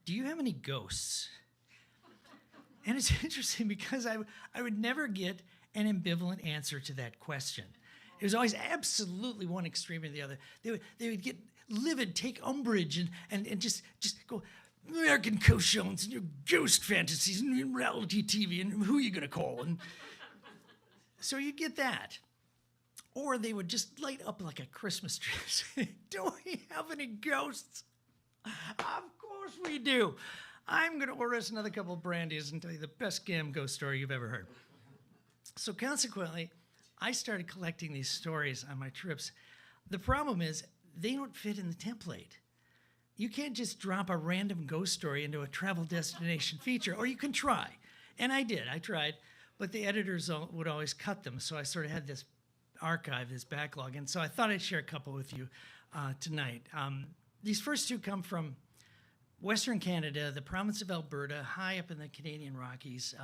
"Do you have any ghosts?" And it's interesting because I would never get an ambivalent answer to that question. It was always absolutely one extreme or the other. They would get livid, take umbrage, and just go, "American ghost shows and your ghost fantasies and your reality TV, and who are you going to call?" And so you'd get that. Or they would just light up like a Christmas tree. Do we have any ghosts? Of course we do. I'm going to order us another couple of brandies and tell you the best damn ghost story you've ever heard. So consequently, I started collecting these stories on my trips. The problem is they don't fit in the template. You can't just drop a random ghost story into a travel destination feature, or you can try. And I did, I tried, but the editors would always cut them, so I sort of had this archive, this backlog, and so I thought I'd share a couple with you tonight. These first two come from Western Canada, the province of Alberta, high up in the Canadian Rockies.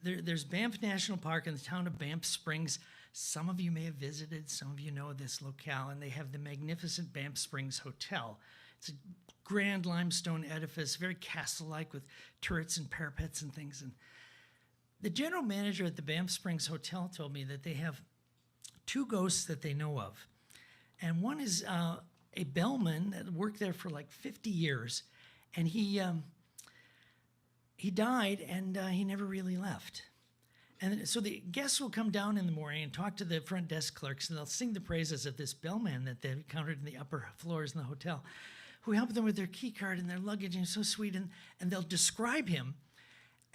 There's Banff National Park in the town of Banff Springs. Some of you may have visited, some of you know this locale, and they have the magnificent Banff Springs Hotel. It's a grand limestone edifice, very castle-like with turrets and parapets and things. And the general manager at the Banff Springs Hotel told me that they have two ghosts that they know of. And one is a bellman that worked there for like 50 years, and he died, and he never really left. And so the guests will come down in the morning and talk to the front desk clerks, and they'll sing the praises of this bellman that they've encountered in the upper floors in the hotel, who helped them with their key card and their luggage, and he's so sweet, and they'll describe him,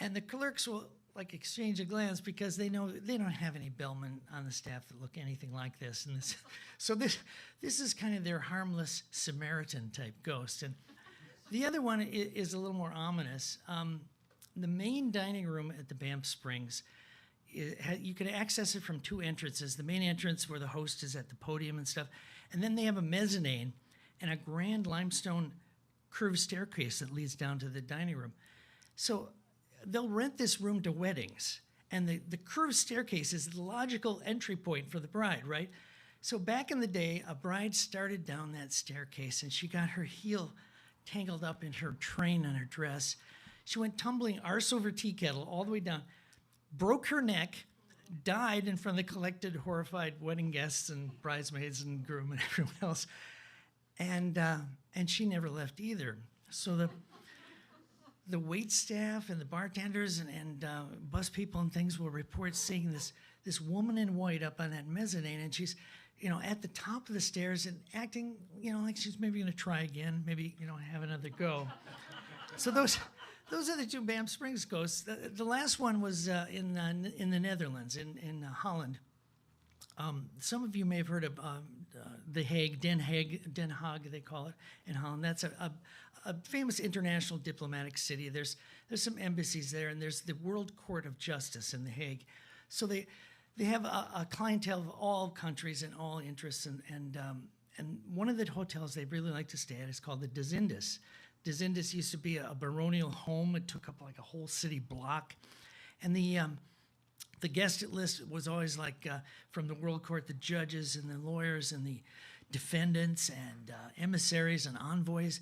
and the clerks will like exchange a glance because they know they don't have any bellmen on the staff that look anything like this. And so this is kind of their harmless Samaritan type ghost. And the other one is a little more ominous. The main dining room at the Banff Springs, you can access it from two entrances. The main entrance where the host is at the podium and stuff, and then they have a mezzanine and a grand limestone curved staircase that leads down to the dining room. So they'll rent this room to weddings, and the curved staircase is the logical entry point for the bride, right? So back in the day, a bride started down that staircase, and she got her heel tangled up in her train on her dress. She went tumbling arse over tea kettle all the way down, broke her neck, died in front of the collected, horrified wedding guests and bridesmaids and groom and everyone else. And she never left either. So the wait staff and the bartenders and bus people and things will report seeing this woman in white up on that mezzanine, and she's, at the top of the stairs and acting, like she's maybe going to try again, maybe, have another go. So those are the two Banff Springs ghosts. The last one was in the Netherlands, in Holland. Some of you may have heard of The Hague, Den Haag, they call it in Holland. That's a famous international diplomatic city. There's some embassies there, and there's the World Court of Justice in The Hague. So they have a clientele of all countries and all interests, and one of the hotels they really like to stay at is called the Decindus. Decindus used to be a baronial home. It took up like a whole city block, and the guest list was always like from the World Court, the judges and the lawyers and the defendants and emissaries and envoys.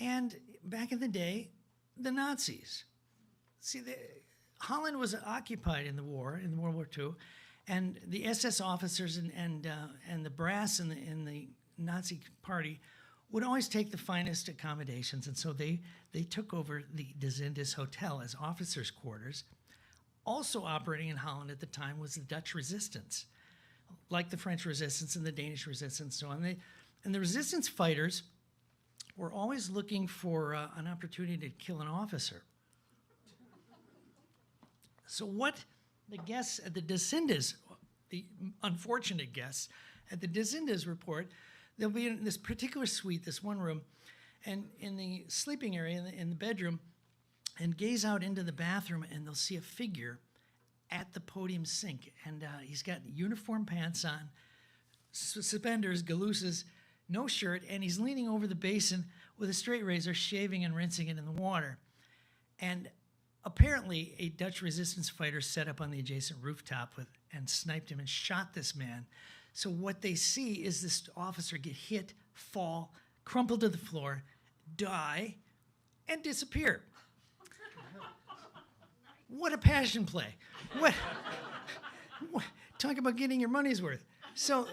And back in the day, the Nazis. See, Holland was occupied in World War II, and the SS officers and the brass in the Nazi party would always take the finest accommodations, and so they took over the Decindus Hotel as officers' quarters. Also operating in Holland at the time was the Dutch resistance, like the French resistance and the Danish resistance and so on. And the resistance fighters were always looking for an opportunity to kill an officer. So what the guests at the Decindus, the unfortunate guests at the Decindus report, they'll be in this particular suite, this one room, and in the sleeping area, in the bedroom, and gaze out into the bathroom, and they'll see a figure at the podium sink. And he's got uniform pants on, suspenders, galooses, no shirt, and he's leaning over the basin with a straight razor, shaving and rinsing it in the water. And apparently, a Dutch resistance fighter set up on the adjacent rooftop and sniped him and shot this man. So what they see is this officer get hit, fall, crumple to the floor, die, and disappear. What a passion play. What talk about getting your money's worth. So,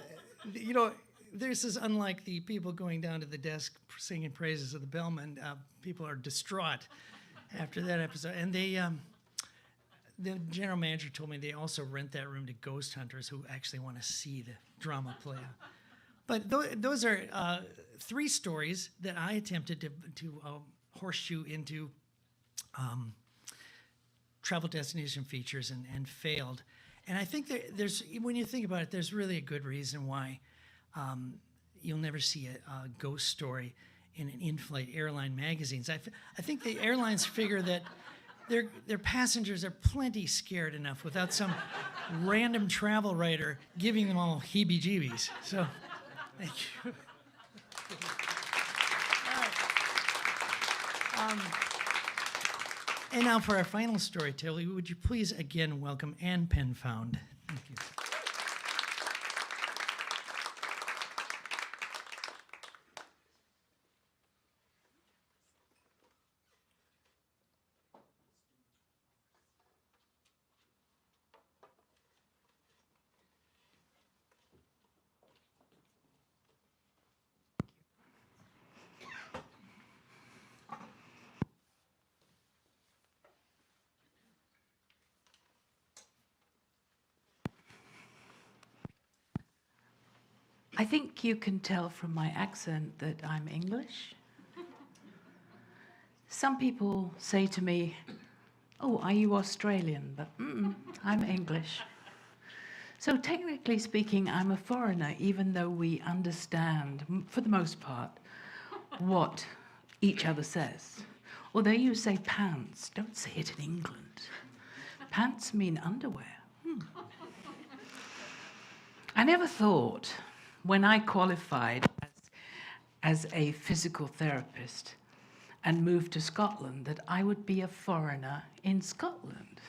this is unlike the people going down to the desk singing praises of the bellman. People are distraught after that episode. And the general manager told me they also rent that room to ghost hunters who actually want to see the drama play out. But those are 3 stories that I attempted to horseshoe into travel destination features and failed. And I think there's, when you think about it, there's really a good reason why you'll never see a ghost story in an in-flight airline magazines. I think the airlines figure that their passengers are plenty scared enough without some random travel writer giving them all heebie-jeebies. So, thank you. And now for our final storyteller, would you please again welcome Anne Penfound. Thank you. I think you can tell from my accent that I'm English. Some people say to me, "Oh, are you Australian?" But I'm English. So technically speaking, I'm a foreigner, even though we understand, for the most part, what each other says. Although you say pants, don't say it in England. Pants mean underwear. I never thought, when I qualified as a physical therapist and moved to Scotland, that I would be a foreigner in Scotland.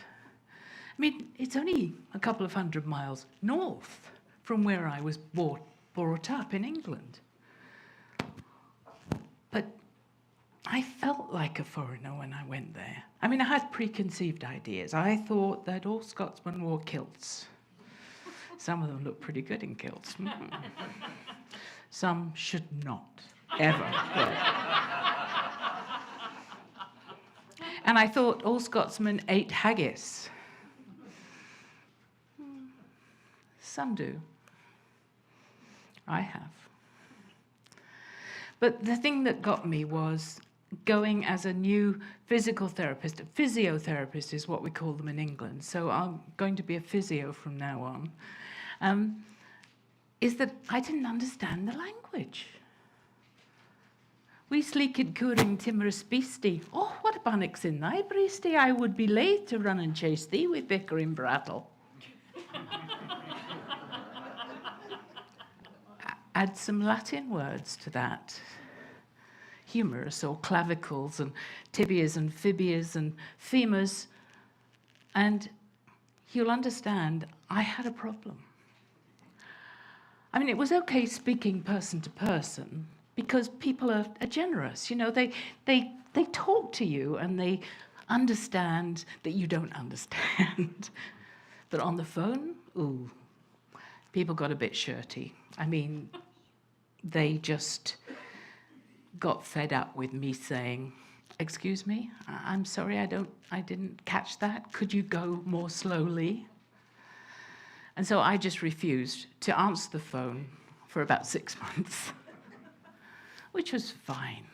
I mean, it's only a couple of 100 miles north from where I was brought up in England. But I felt like a foreigner when I went there. I mean, I had preconceived ideas. I thought that all Scotsmen wore kilts. Some of them look pretty good in kilts. Some should not, ever. And I thought all Scotsmen ate haggis. Some do. I have. But the thing that got me was going as a new physical therapist. A physiotherapist is what we call them in England. So I'm going to be a physio from now on. Is that I didn't understand the language. We sleeked curing timorous beastie. Oh, what a bannock's in thy breastie, I would be laith to run and chase thee with bickering brattle. Add some Latin words to that. Humerus, or clavicles, and tibias, and fibias, and femurs, and you'll understand I had a problem. I mean, it was okay speaking person to person because people are generous. You know, they talk to you and they understand that you don't understand. But on the phone, ooh, people got a bit shirty. I mean, they just got fed up with me saying, "Excuse me, I'm sorry, I didn't catch that. Could you go more slowly?" And so I just refused to answer the phone for about 6 months, which was fine.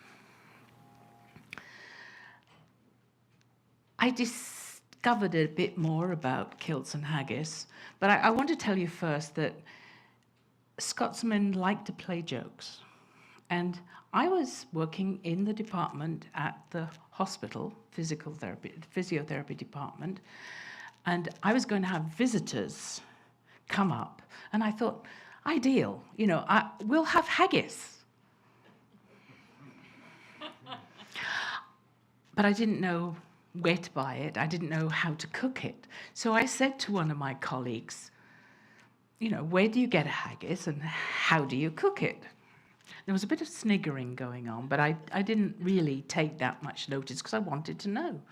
I discovered a bit more about kilts and haggis, but I want to tell you first that Scotsmen like to play jokes. And I was working in the department at the hospital, physiotherapy department, and I was going to have visitors come up, and I thought, ideal, you know, we'll have haggis. But I didn't know where to buy it. I didn't know how to cook it. So I said to one of my colleagues, you know, where do you get a haggis and how do you cook it? There was a bit of sniggering going on, but I didn't really take that much notice because I wanted to know.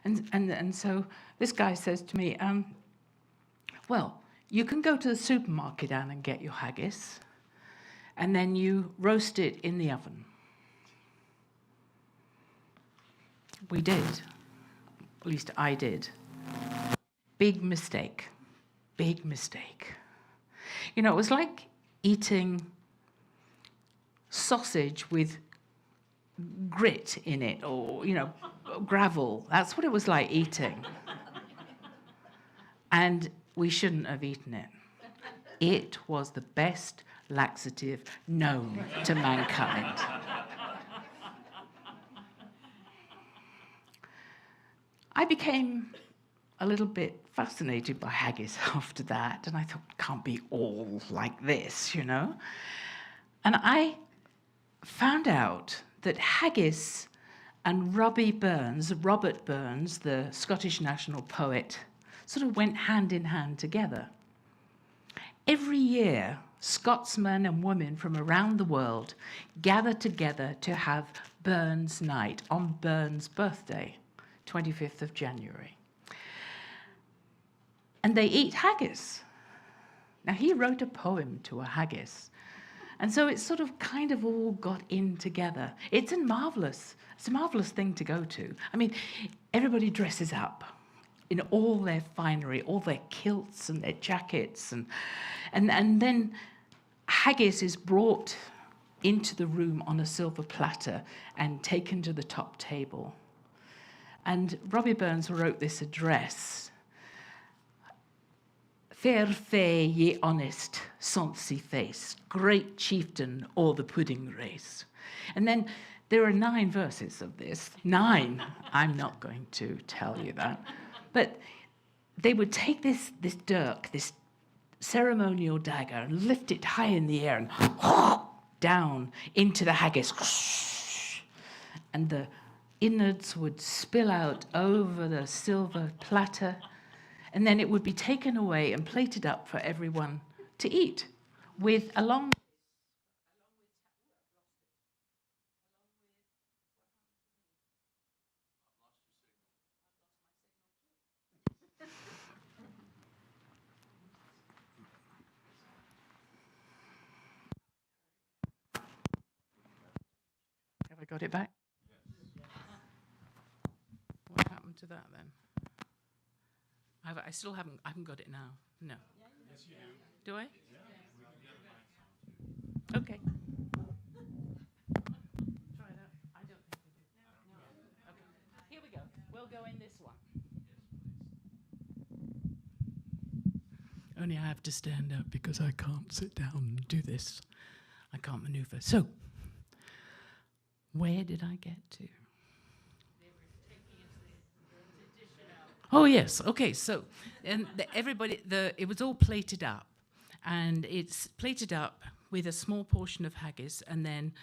And so this guy says to me, well, you can go to the supermarket, Anne, and get your haggis, and then you roast it in the oven. We did. At least I did. Big mistake. Big mistake. You know, it was like eating sausage with grit in it, or, you know, gravel. That's what it was like eating. And we shouldn't have eaten it. It was the best laxative known to mankind. I became a little bit fascinated by haggis after that, and I thought, it can't be all like this, you know? And I found out that haggis and Robert Burns, the Scottish national poet, sort of went hand in hand together. Every year, Scotsmen and women from around the world gather together to have Burns Night on Burns' birthday, 25th of January. And they eat haggis. Now, he wrote a poem to a haggis. And so it's sort of kind of all got in together. It's a marvelous thing to go to. I mean, everybody dresses up in all their finery, all their kilts and their jackets. And then haggis is brought into the room on a silver platter and taken to the top table. And Robbie Burns wrote this address. Fair fay ye honest, sonsy face, great chieftain o'er the pudding race. And then there are 9 verses of this. 9. I'm not going to tell you that. But they would take this dirk, this ceremonial dagger, and lift it high in the air and down into the haggis. And the innards would spill out over the silver platter, and then it would be taken away and plated up for everyone to eat, with along. Have I got it back? What happened to that then? I still haven't got it now. No. Yes, you do. Do I? Yeah. Okay. Try that. I don't think we do. No. Okay. Here we go. We'll go in this one. Only I have to stand up because I can't sit down and do this. I can't maneuver. So, where did I get to? Oh yes, okay. So, and it was all plated up, and it's plated up with a small portion of haggis, and then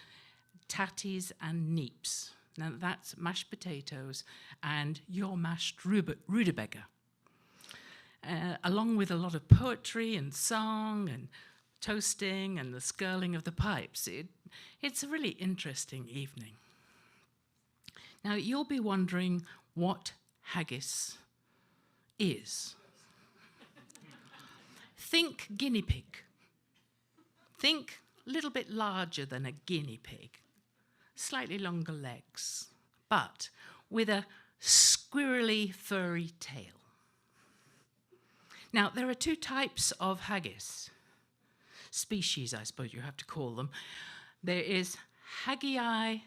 tatties and neeps. Now that's mashed potatoes and your mashed rutabaga, along with a lot of poetry and song and toasting and the skirling of the pipes. It's a really interesting evening. Now you'll be wondering what haggis is. Think guinea pig. Think a little bit larger than a guinea pig, slightly longer legs, but with a squirrely, furry tail. Now, there are 2 types of haggis, species, I suppose you have to call them. There is Haggii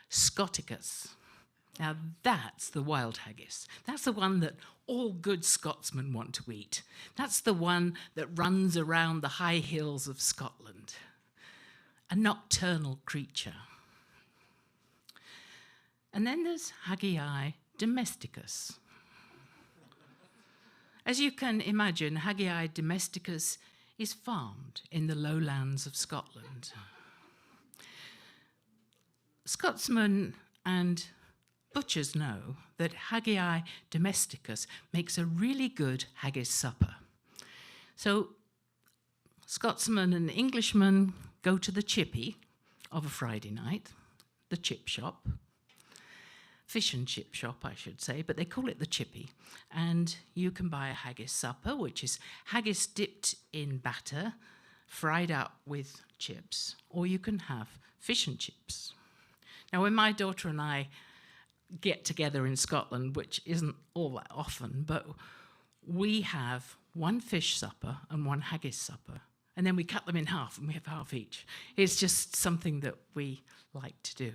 scoticus. Now, that's the wild haggis. That's the one that all good Scotsmen want to eat. That's the one that runs around the high hills of Scotland. A nocturnal creature. And then there's Haggii domesticus. As you can imagine, Haggii domesticus is farmed in the lowlands of Scotland. Scotsmen and butchers know that Haggii domesticus makes a really good haggis supper. So Scotsmen and Englishmen go to the chippy of a Friday night, the chip shop, fish and chip shop, I should say, but they call it the chippy. And you can buy a haggis supper, which is haggis dipped in batter, fried up with chips, or you can have fish and chips. Now, when my daughter and I get together in Scotland, which isn't all that often, but we have one fish supper and one haggis supper, and then we cut them in half and we have half each. It's just something that we like to do.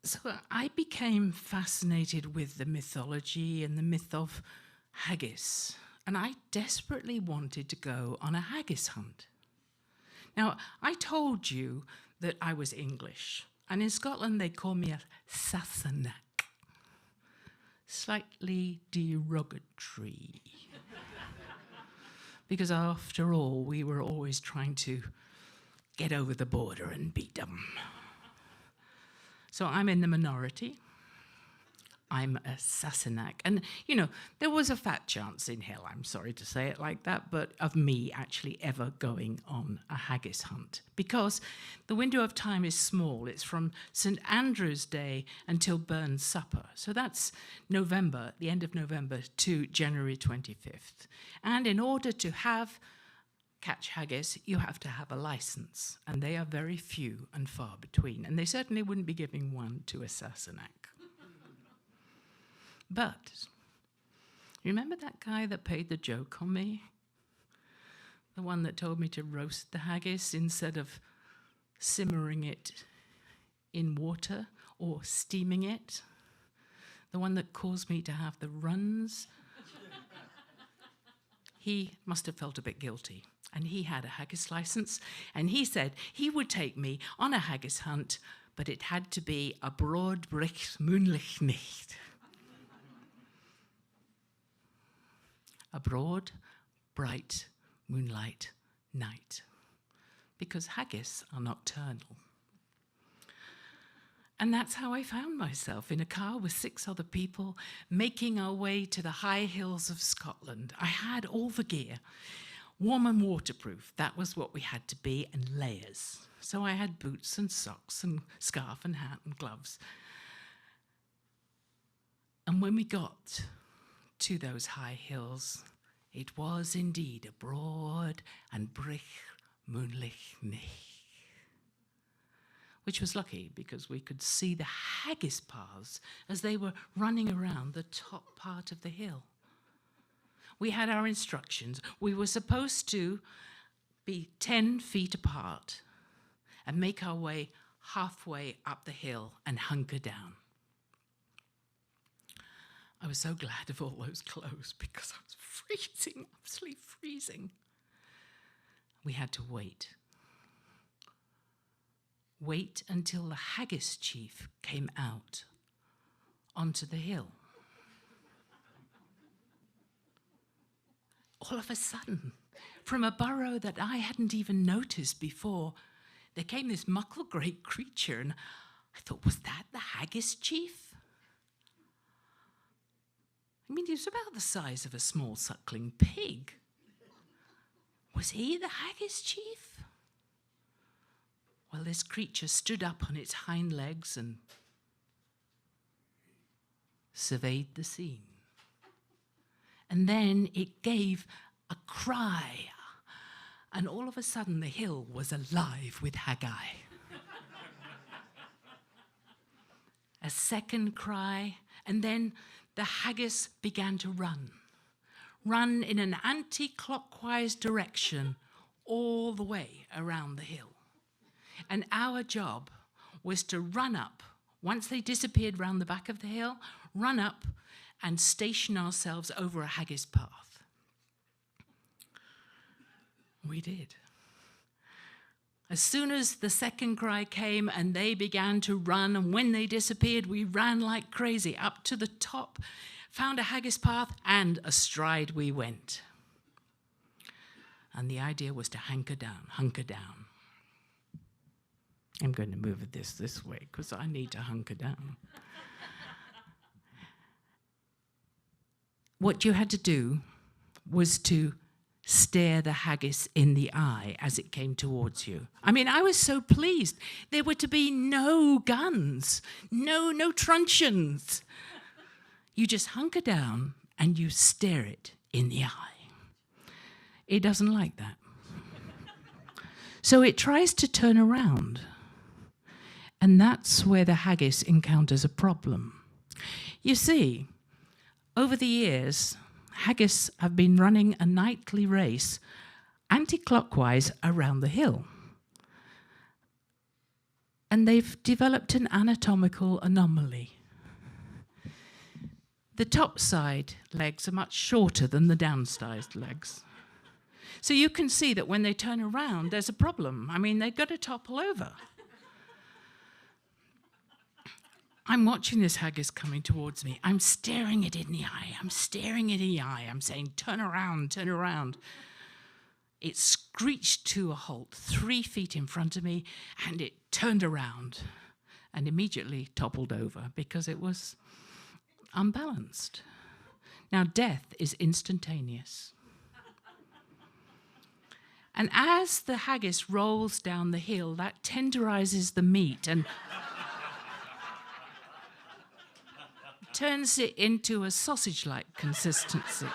So I became fascinated with the mythology and the myth of haggis, and I desperately wanted to go on a haggis hunt. Now, I told you that I was English, and in Scotland they call me a Sassenach, slightly derogatory. Because after all, we were always trying to get over the border and beat them. So I'm in the minority. I'm a Sassenach. And, you know, there was a fat chance in hell, I'm sorry to say it like that, but of me actually ever going on a haggis hunt. Because the window of time is small. It's from St. Andrew's Day until Burns Supper. So that's November, the end of November, to January 25th. And in order to catch haggis, you have to have a license. And they are very few and far between. And they certainly wouldn't be giving one to a Sassenach. But, remember that guy that played the joke on me? The one that told me to roast the haggis instead of simmering it in water or steaming it? The one that caused me to have the runs? He must have felt a bit guilty. And he had a haggis license. And he said he would take me on a haggis hunt, but it had to be a broad bricht moonlich nicht. A broad, bright moonlight night, because haggis are nocturnal. And that's how I found myself in a car with 6 other people, making our way to the high hills of Scotland. I had all the gear, warm and waterproof, that was what we had to be, and layers. So I had boots and socks and scarf and hat and gloves. And when we got to those high hills, it was indeed a broad and bricht moonlich nicht, which was lucky because we could see the haggis paths as they were running around the top part of the hill. We had our instructions. We were supposed to be 10 feet apart and make our way halfway up the hill and hunker down. I was so glad of all those clothes because I was freezing, absolutely freezing. We had to wait. Wait until the haggis chief came out onto the hill. All of a sudden, from a burrow that I hadn't even noticed before, there came this muckle great creature, and I thought, was that the haggis chief? I mean, he was about the size of a small suckling pig. Was he the haggis chief? Well, this creature stood up on its hind legs and surveyed the scene. And then it gave a cry, and all of a sudden the hill was alive with haggai. A second cry, and then the haggis began to run in an anti-clockwise direction all the way around the hill. And our job was to run up, once they disappeared round the back of the hill, run up and station ourselves over a haggis path. We did. As soon as the second cry came and they began to run, and when they disappeared, we ran like crazy up to the top, found a haggis path, and astride we went. And the idea was to hunker down. I'm going to move this way because I need to hunker down. What you had to do was to stare the haggis in the eye as it came towards you. I mean, I was so pleased. There were to be no guns, no truncheons. You just hunker down and you stare it in the eye. It doesn't like that. So it tries to turn around. And that's where the haggis encounters a problem. You see, over the years, haggis have been running a nightly race anti-clockwise around the hill. And they've developed an anatomical anomaly. The top side legs are much shorter than the downside legs. So you can see that when they turn around, there's a problem. I mean, they've got to topple over. I'm watching this haggis coming towards me. I'm staring it in the eye. I'm staring it in the eye. I'm saying, turn around, turn around. It screeched to a halt 3 feet in front of me, and it turned around and immediately toppled over because it was unbalanced. Now, death is instantaneous. And as the haggis rolls down the hill, that tenderizes the meat and turns it into a sausage-like consistency.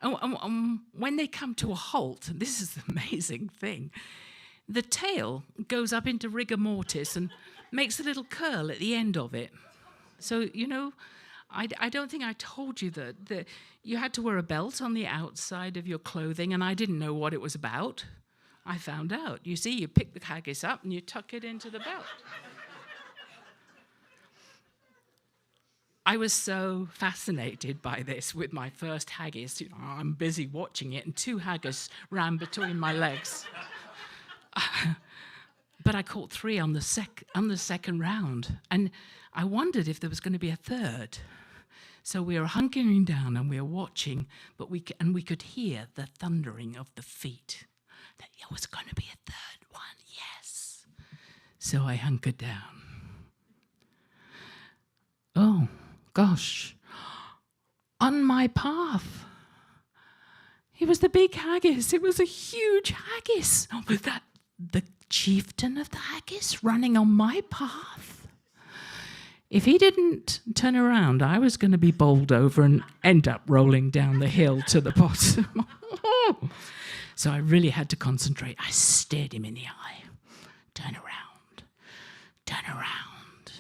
When they come to a halt, this is the amazing thing, the tail goes up into rigor mortis and makes a little curl at the end of it. So, you know, I don't think I told you that you had to wear a belt on the outside of your clothing, and I didn't know what it was about. I found out. You see, you pick the haggis up and you tuck it into the belt. I was so fascinated by this with my first haggis. You know, I'm busy watching it, and 2 haggis ran between my legs. But I caught 3 on the second round, and I wondered if there was going to be a third. So we were hunkering down and we were watching, but we could hear the thundering of the feet. That there was going to be a third one, yes. So I hunkered down. Oh, gosh. On my path. It was the big haggis. It was a huge haggis. Was that the chieftain of the haggis running on my path? If he didn't turn around, I was going to be bowled over and end up rolling down the hill to the bottom. So I really had to concentrate. I stared him in the eye. Turn around. Turn around.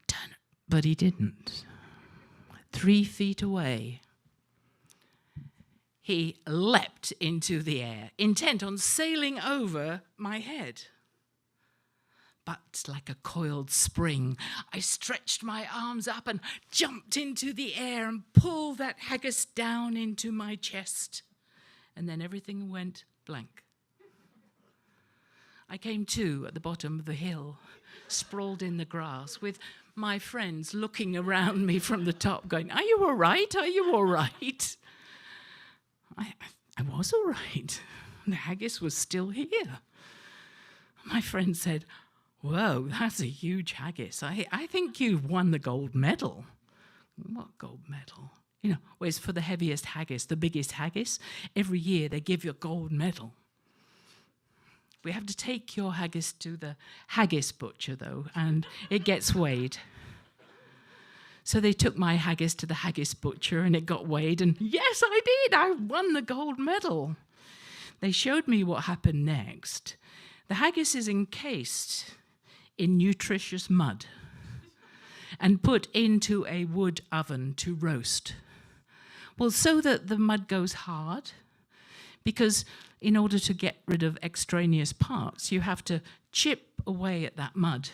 Turn. But he didn't. 3 feet away, he leapt into the air, intent on sailing over my head. But like a coiled spring, I stretched my arms up and jumped into the air and pulled that haggis down into my chest. And then everything went blank. I came to at the bottom of the hill, sprawled in the grass, with my friends looking around me from the top, going, "Are you all right? Are you all right?" I was all right. The haggis was still here. My friend said, "Whoa, that's a huge haggis. I think you've won the gold medal." What gold medal? You know, well, it's for the heaviest haggis, the biggest haggis. Every year they give you a gold medal. We have to take your haggis to the haggis butcher, though, and it gets weighed. So they took my haggis to the haggis butcher, and it got weighed, and yes, I did. I won the gold medal. They showed me what happened next. The haggis is encased in nutritious mud and put into a wood oven to roast. Well, so that the mud goes hard, because in order to get rid of extraneous parts, you have to chip away at that mud.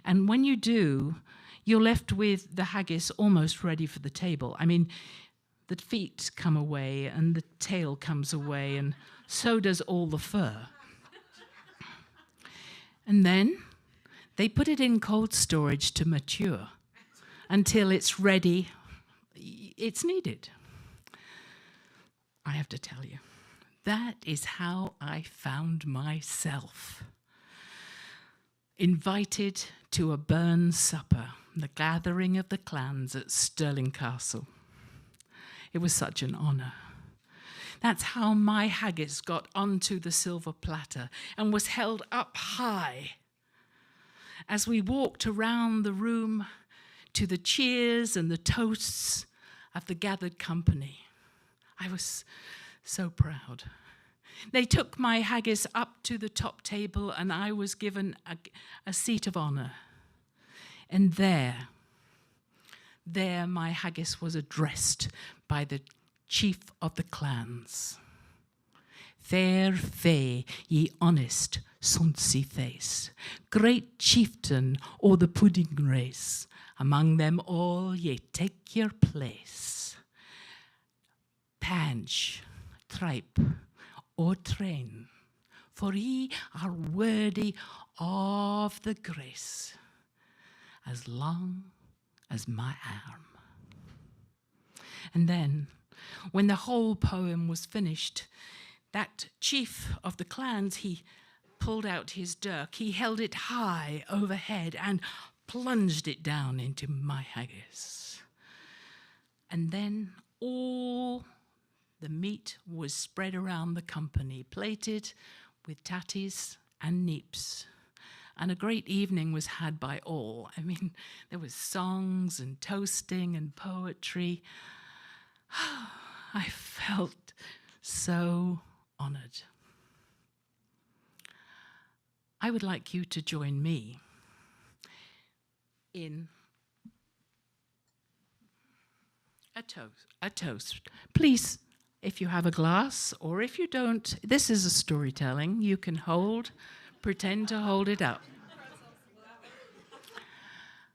And when you do, you're left with the haggis almost ready for the table. I mean, the feet come away and the tail comes away, and so does all the fur. And then they put it in cold storage to mature until it's ready. It's needed. I have to tell you, that is how I found myself. Invited to a burn supper, the gathering of the clans at Stirling Castle. It was such an honour. That's how my haggis got onto the silver platter and was held up high as we walked around the room to the cheers and the toasts of the gathered company. I was so proud. They took my haggis up to the top table, and I was given a seat of honour. And there my haggis was addressed by the chief of the clans. Fair fay, ye honest, sonsy face, great chieftain o' the pudding race, among them all ye take your place. Panch, tripe, or train, for ye are worthy of the grace, as long as my arm. And then, when the whole poem was finished, that chief of the clans, he pulled out his dirk, he held it high overhead and plunged it down into my haggis. And then all the meat was spread around the company, plated with tatties and neeps. And a great evening was had by all. I mean, there was songs and toasting and poetry. I felt so honored. I would like you to join me in a toast. Please, if you have a glass, or if you don't, this is a storytelling. You can pretend to hold it up.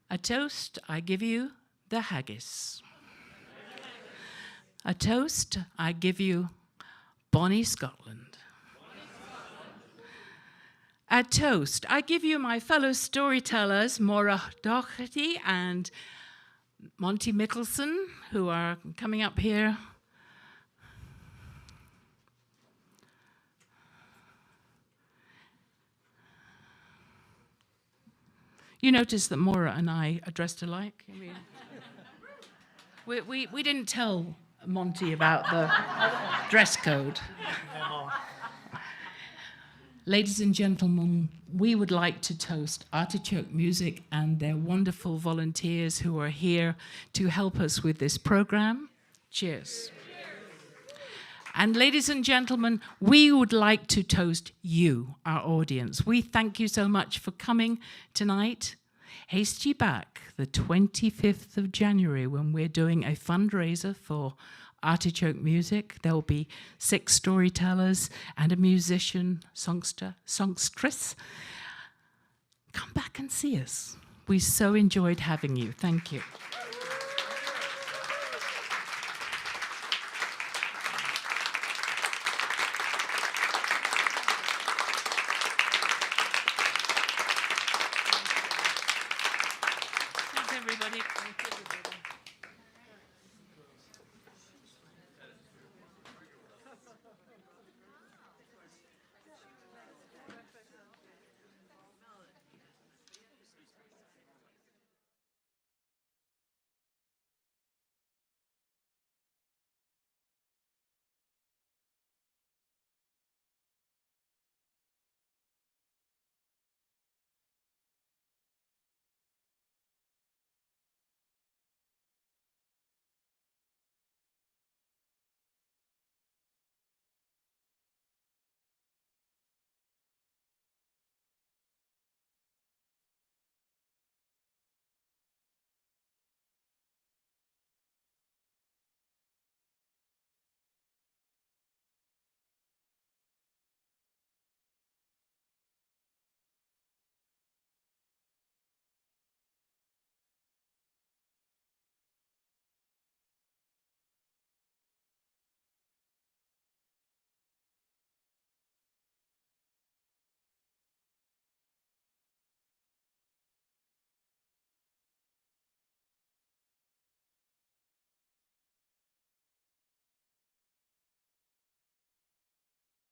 A toast, I give you the haggis. A toast, I give you Bonnie Scotland. A toast, I give you my fellow storytellers, Maura Doherty and Monty Mickelson, who are coming up here. You notice that Maura and I are dressed alike? I mean, we didn't tell Monty about the dress code. Ladies and gentlemen, we would like to toast Artichoke Music and their wonderful volunteers who are here to help us with this program. Cheers. And ladies and gentlemen, we would like to toast you, our audience. We thank you so much for coming tonight. Haste ye back the 25th of January when we're doing a fundraiser for Artichoke Music. There will be 6 storytellers and a musician, songstress. Come back and see us. We so enjoyed having you. Thank you.